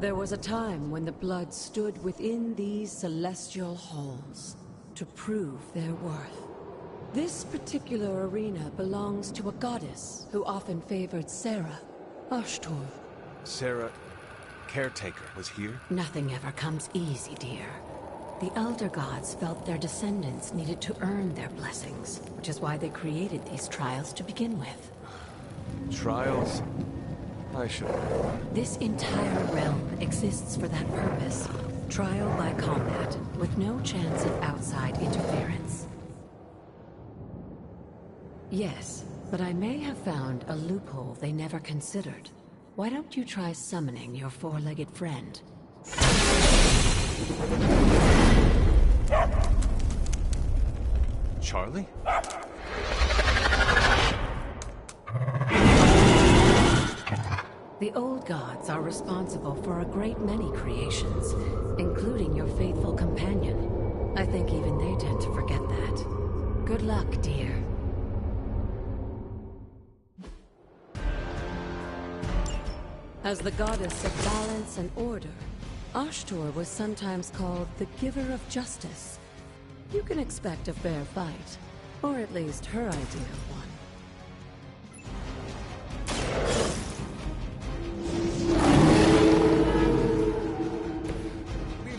H: There was a time when the blood stood within these celestial halls to prove their worth. This particular arena belongs to a goddess who often favored Sarah, Ashtor.
B: Sarah, Caretaker, was here?
H: Nothing ever comes easy, dear. The Elder Gods felt their descendants needed to earn their blessings, which is why they created these trials to begin with.
B: Trials? I should know.
H: This entire realm exists for that purpose. Trial by combat, with no chance of outside interference. Yes, but I may have found a loophole they never considered. Why don't you try summoning your four-legged friend?
B: Charlie?
H: The old gods are responsible for a great many creations, including your faithful companion. I think even they tend to forget that. Good luck, dear. As the goddess of balance and order, Ashtor was sometimes called the Giver of Justice. You can expect a fair fight, or at least her idea of one.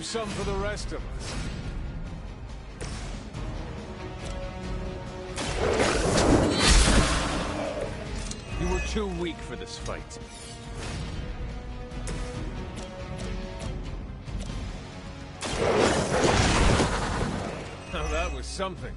B: Some for the rest of us. You were too weak for this fight. Now that was something.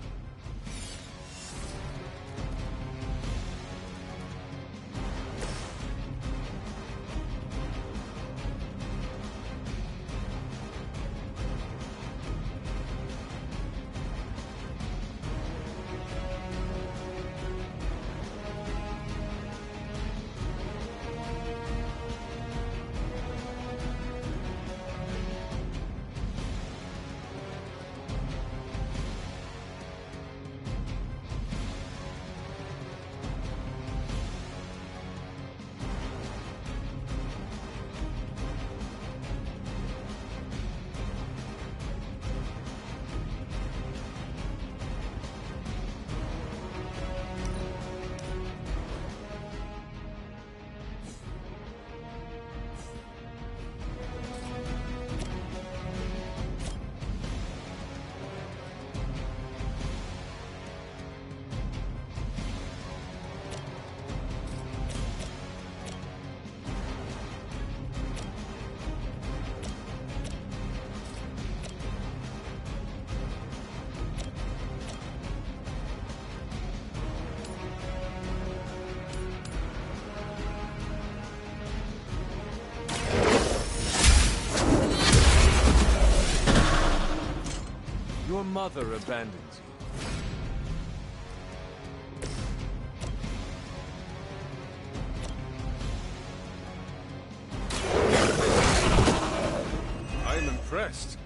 B: mother abandons you. I am impressed.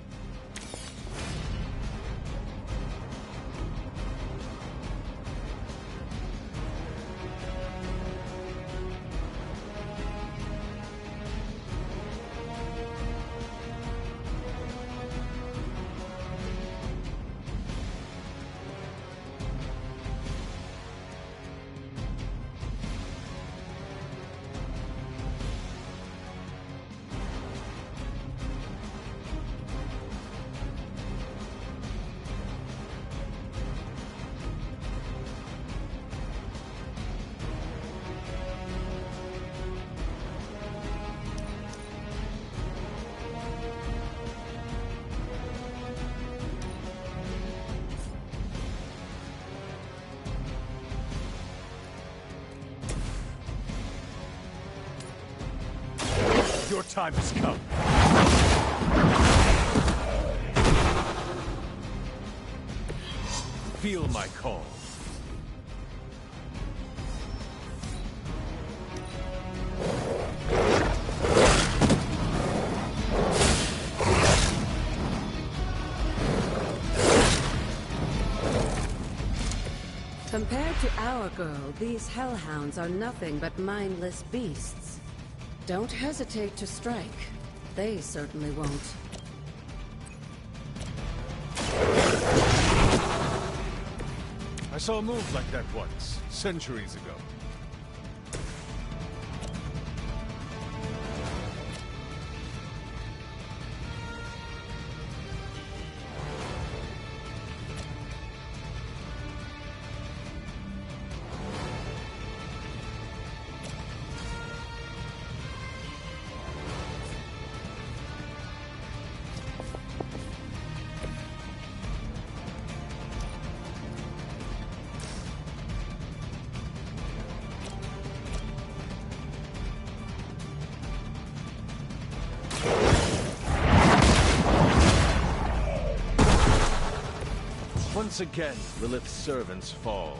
R: Your time has come. Feel my call.
H: Compared to our girl, these hellhounds are nothing but mindless beasts. Don't hesitate to strike. They certainly won't.
R: I saw a move like that once, centuries ago. Once again, Lilith's servants fall.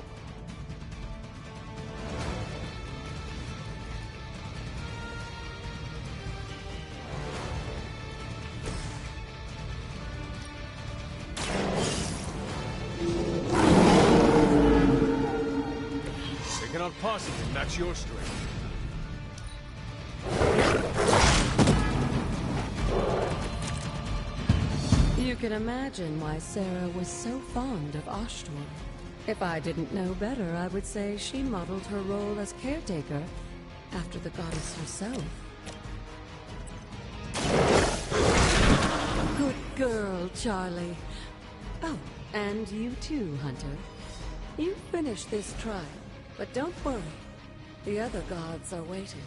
R: They cannot possibly match your strength.
H: You can imagine why Sarah was so fond of Ashtor. If I didn't know better, I would say she modeled her role as caretaker after the goddess herself. Good girl, Charlie. Oh, and you too, Hunter. You finished this trial, but don't worry. The other gods are waiting.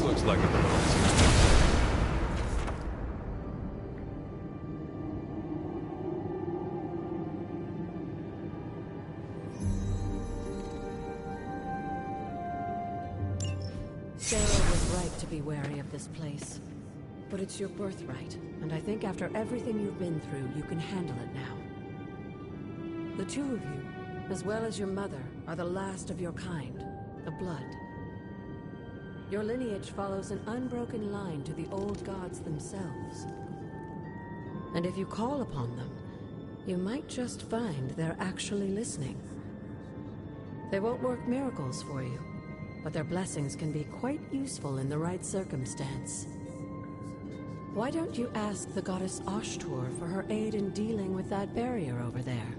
R: Looks like it belongs here.
H: Sarah was right to be wary of this place. But it's your birthright, and I think after everything you've been through, you can handle it now. The two of you, as well as your mother, are the last of your kind, the Blood. Your lineage follows an unbroken line to the old gods themselves. And if you call upon them, you might just find they're actually listening. They won't work miracles for you, but their blessings can be quite useful in the right circumstance. Why don't you ask the goddess Ashtur for her aid in dealing with that barrier over there?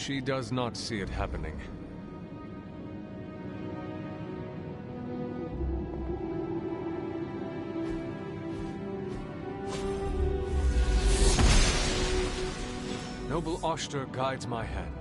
B: She does not see it happening. Noble Oster guides my hand.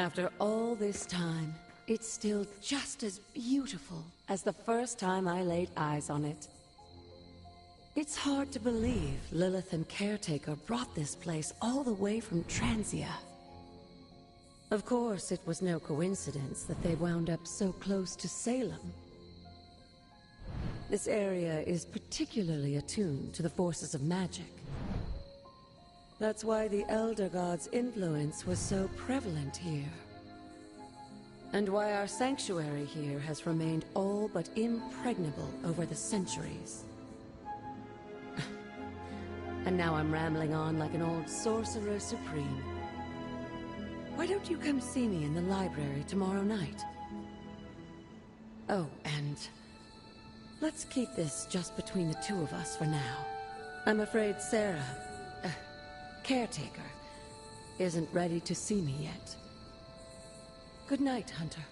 H: After all this time, it's still just as beautiful as the first time I laid eyes on it. It's hard to believe Lilith and Caretaker brought this place all the way from Transia. Of course, it was no coincidence that they wound up so close to Salem. This area is particularly attuned to the forces of magic. That's why the Elder God's influence was so prevalent here. And why our sanctuary here has remained all but impregnable over the centuries. And now I'm rambling on like an old sorcerer supreme. Why don't you come see me in the library tomorrow night? Oh, and let's keep this just between the two of us for now. I'm afraid Sarah, Caretaker, isn't ready to see me yet. Good night, Hunter.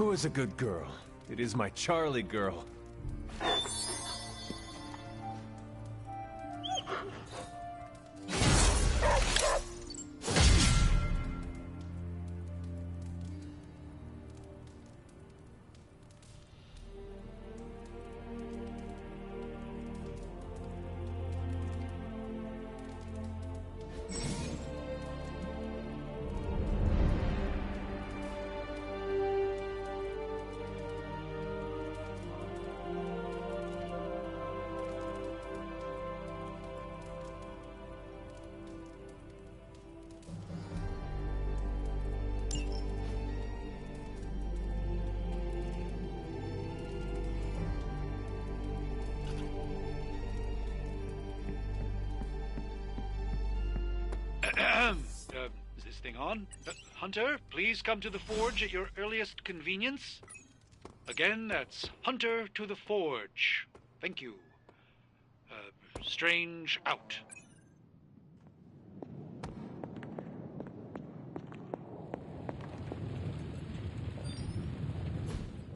B: Who is a good girl? It is my Charlie girl.
J: Is this thing on? Hunter, please come to the forge at your earliest convenience. Again, that's Hunter to the forge. Thank you. Strange out.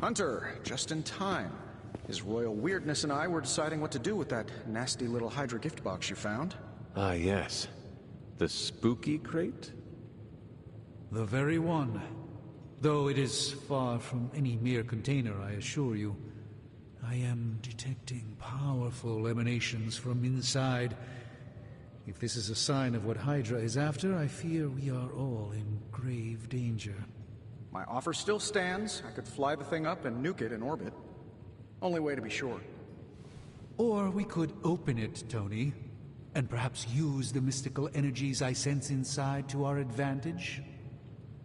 I: Hunter, just in time. His royal weirdness and I were deciding what to do with that nasty little Hydra gift box you found.
B: Ah, yes. The spooky crate?
K: The very one. Though it is far from any mere container, I assure you. I am detecting powerful emanations from inside. If this is a sign of what Hydra is after, I fear we are all in grave danger.
I: My offer still stands. I could fly the thing up and nuke it in orbit. Only way to be sure.
K: Or we could open it, Tony, and perhaps use the mystical energies I sense inside to our advantage.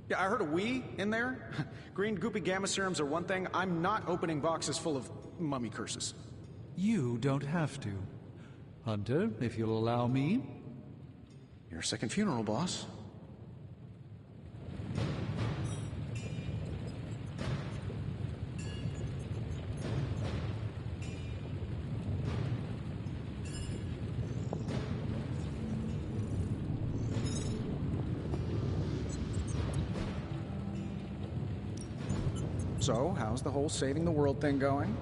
I: Yeah, I heard a "we" in there. Green goopy gamma serums are one thing. I'm not opening boxes full of mummy curses.
K: You don't have to. Hunter, if you'll allow me.
I: Your second funeral, boss. So, how's the whole saving the world thing going?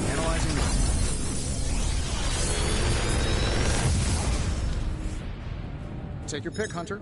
I: Analyzing. Take your pick, Hunter.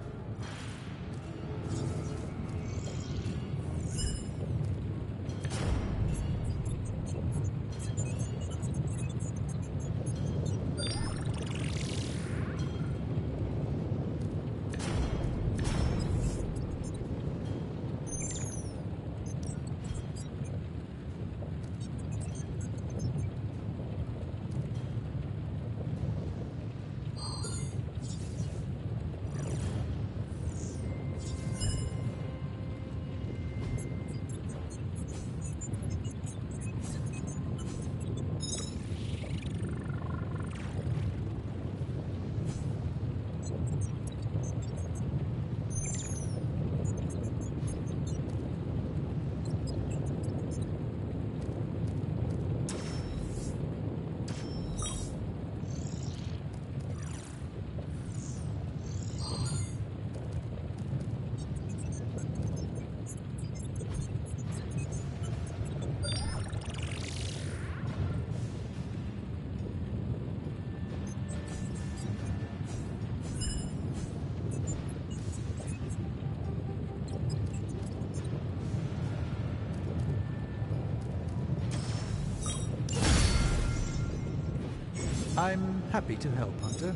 K: I'm happy to help, Hunter.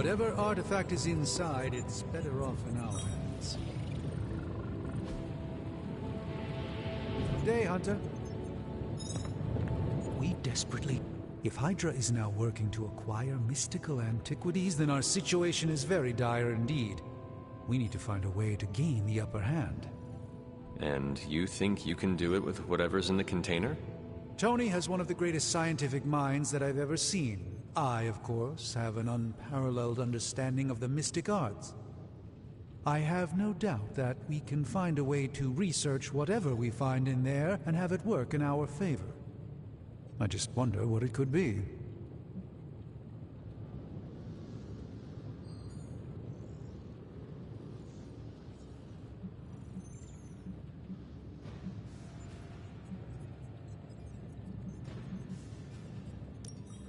K: Whatever artifact is inside, it's better off in our hands. Good day, Hunter. We desperately... If Hydra is now working to acquire mystical antiquities, then our situation is very dire indeed. We need to find a way to gain the upper hand.
B: And you think you can do it with whatever's in the container?
K: Tony has one of the greatest scientific minds that I've ever seen. I, of course, have an unparalleled understanding of the mystic arts. I have no doubt that we can find a way to research whatever we find in there and have it work in our favor. I just wonder what it could be.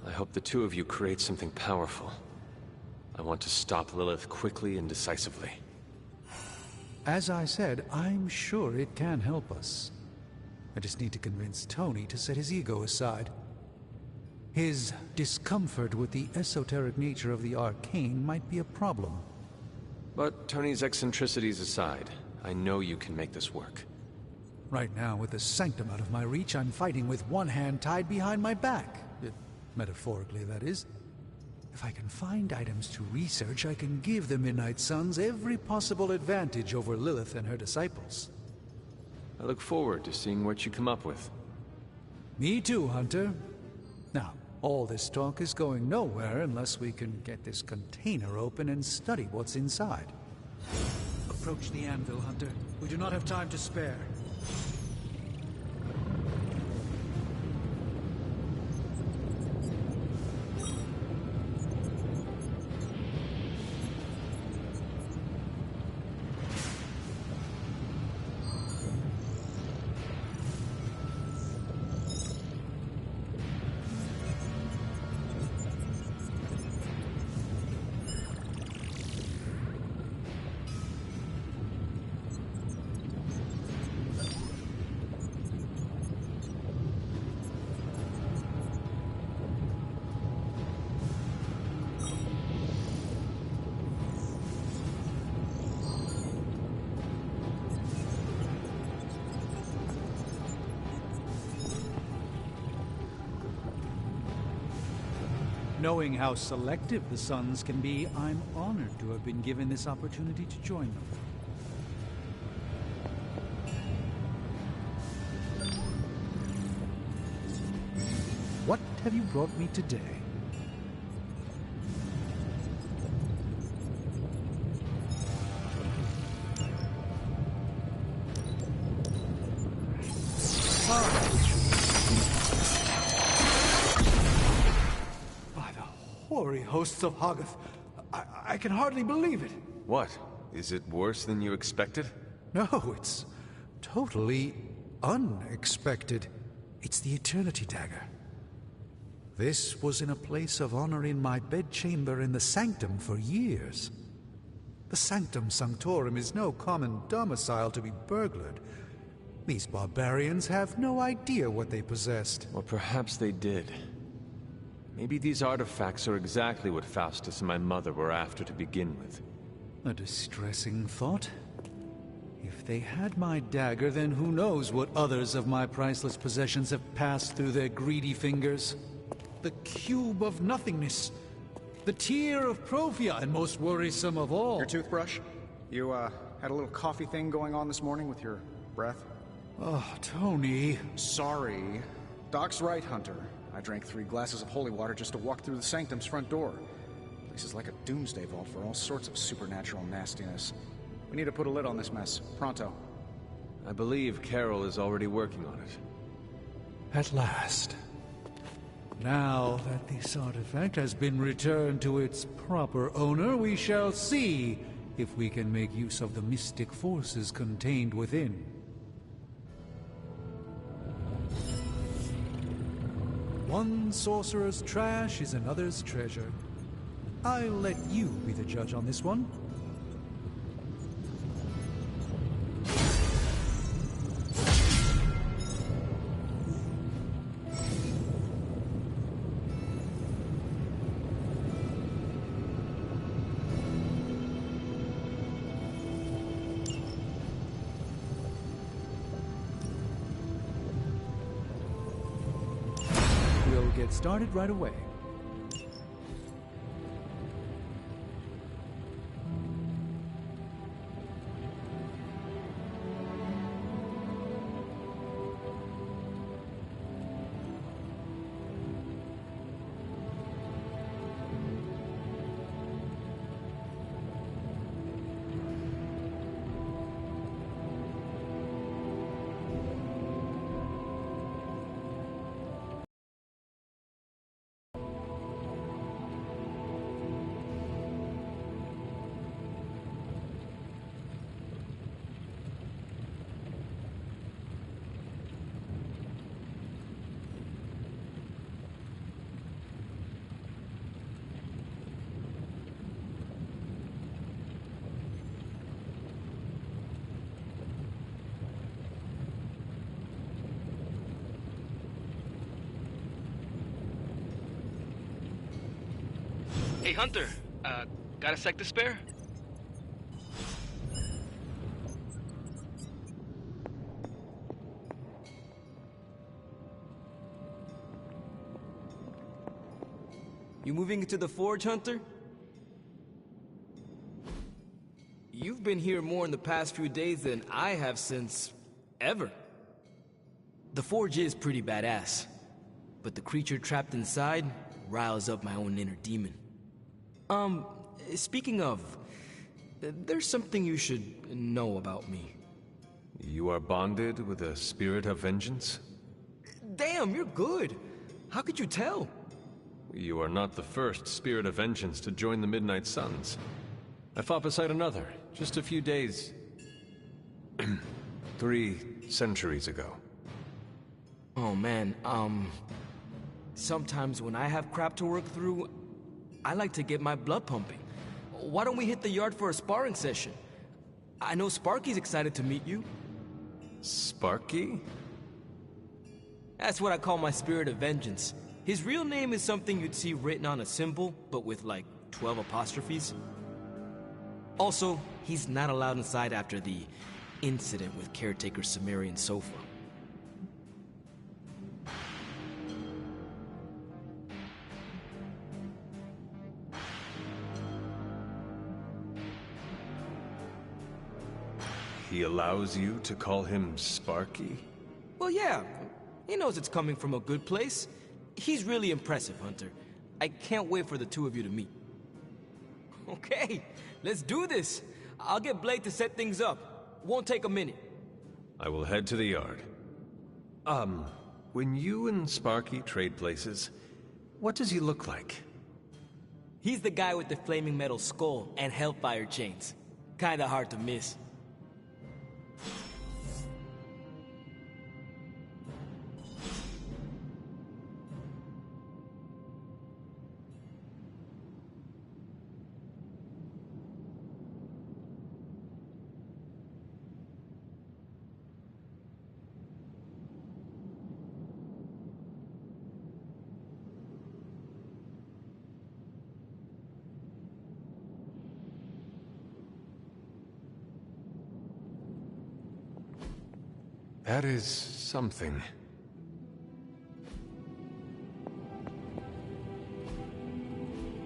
B: I hope the two of you create something powerful. I want to stop Lilith quickly and decisively.
K: As I said, I'm sure it can help us. I just need to convince Tony to set his ego aside. His discomfort with the esoteric nature of the arcane might be a problem.
B: But Tony's eccentricities aside, I know you can make this work.
K: Right now, with the sanctum out of my reach, I'm fighting with one hand tied behind my back. Metaphorically, that is. If I can find items to research, I can give the Midnight Suns every possible advantage over Lilith and her disciples.
B: I look forward to seeing what you come up with.
K: Me too, Hunter. Now, all this talk is going nowhere unless we can get this container open and study what's inside. Approach the anvil, Hunter. We do not have time to spare. Knowing how selective the Suns can be, I'm honored to have been given this opportunity to join them. What have you brought me today? Hosts of Hoggoth. I can hardly believe it.
B: What? Is it worse than you expected?
K: No, it's totally unexpected. It's the Eternity Dagger. This was in a place of honor in my bedchamber in the Sanctum for years. The Sanctum Sanctorum is no common domicile to be burglared. These barbarians have no idea what they possessed.
B: Or perhaps they did. Maybe these artifacts are exactly what Faustus and my mother were after to begin with.
K: A distressing thought. If they had my dagger, then who knows what others of my priceless possessions have passed through their greedy fingers. The Cube of Nothingness. The Tear of Profia, and most worrisome of all...
M: Your toothbrush? You, had a little coffee thing going on this morning with your breath?
K: Oh, Tony...
M: Sorry. Doc's right, Hunter. I drank 3 glasses of holy water just to walk through the Sanctum's front door. This is like a doomsday vault for all sorts of supernatural nastiness. We need to put a lid on this mess. Pronto.
B: I believe Carol is already working on it.
K: At last. Now that this artifact has been returned to its proper owner, we shall see if we can make use of the mystic forces contained within. One sorcerer's trash is another's treasure. I'll let you be the judge on this one. get started right away.
G: Hey, Hunter. Got a sec to spare? You moving into the Forge, Hunter? You've been here more in the past few days than I have since... ever. The Forge is pretty badass, but the creature trapped inside riles up my own inner demon. Speaking of, there's something you should know about me.
B: You are bonded with a spirit of vengeance?
G: Damn, you're good. How could you tell?
B: You are not the first spirit of vengeance to join the Midnight Suns. I fought beside another, just a few days... 3 centuries ago.
G: Oh man, sometimes when I have crap to work through, I like to get my blood pumping. Why don't we hit the yard for a sparring session? I know Sparky's excited to meet you.
B: Sparky?
G: That's what I call my spirit of vengeance. His real name is something you'd see written on a symbol, but with like 12 apostrophes. Also, he's not allowed inside after the incident with Caretaker Sumerian Sofa.
B: He allows you to call him Sparky?
G: Well, yeah. He knows it's coming from a good place. He's really impressive, Hunter. I can't wait for the two of you to meet. Okay, let's do this. I'll get Blade to set things up. Won't take a minute.
B: I will head to the yard. When you and Sparky trade places, what does he look like?
G: He's the guy with the flaming metal skull and hellfire chains. Kinda hard to miss.
B: That is something.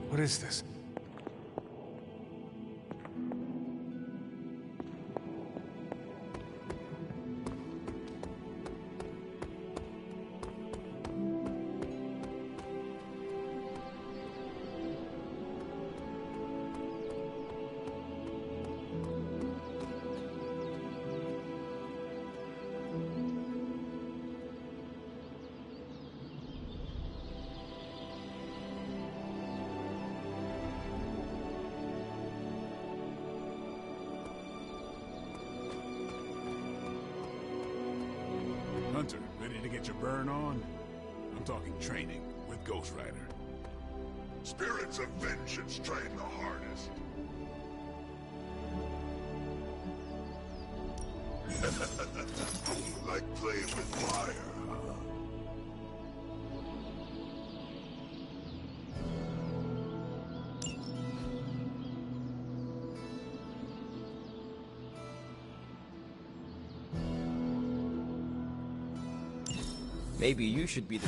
B: What is this?
D: Hunter, ready to get your burn on? I'm talking training with Ghost Rider.
P: Spirits of vengeance train the hardest. Like playing with fire, huh?
G: Maybe you should be the...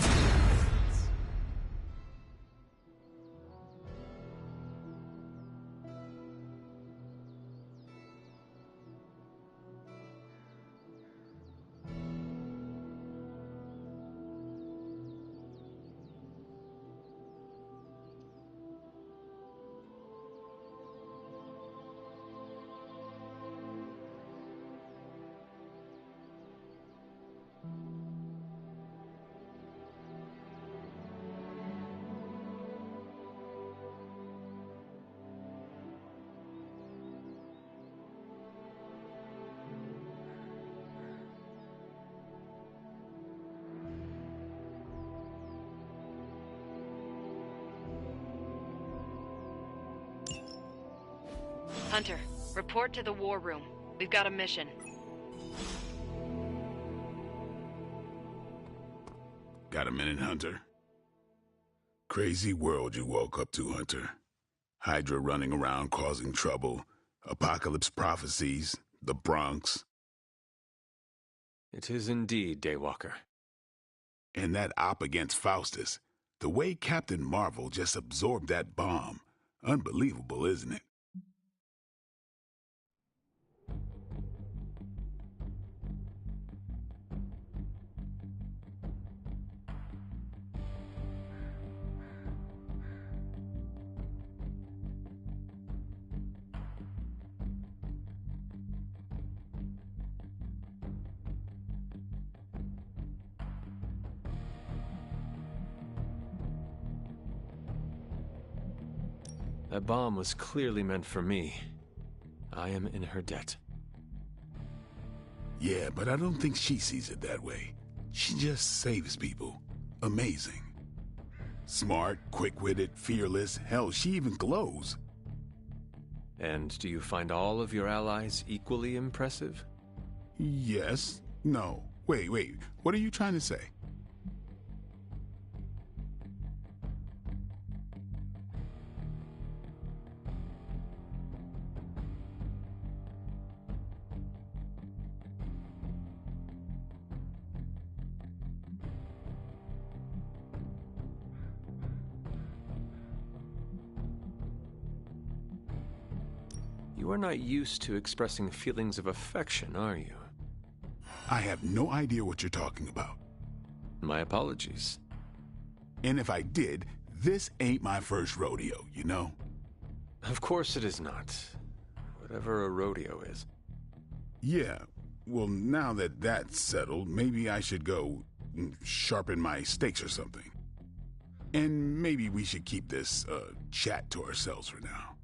S: Hunter, report to the war room. We've got a mission.
D: Got a minute, Hunter? Crazy world you woke up to, Hunter. Hydra running around causing trouble, apocalypse prophecies, the Bronx.
B: It is indeed, Daywalker.
D: And that op against Faustus. The way Captain Marvel just absorbed that bomb. Unbelievable, isn't it?
B: That bomb was clearly meant for me. I am in her debt.
D: Yeah, but I don't think she sees it that way. She just saves people. Amazing. Smart, quick-witted, fearless. Hell, she even glows.
B: And do you find all of your allies equally impressive?
D: Yes. No. Wait. What are you trying to say?
B: You are not used to expressing feelings of affection, are you?
D: I have no idea what you're talking about.
B: My apologies.
D: And if I did, this ain't my first rodeo, you know?
B: Of course it is not. Whatever a rodeo is.
D: Yeah, well, now that that's settled, maybe I should go sharpen my stakes or something. And maybe we should keep this chat to ourselves for now.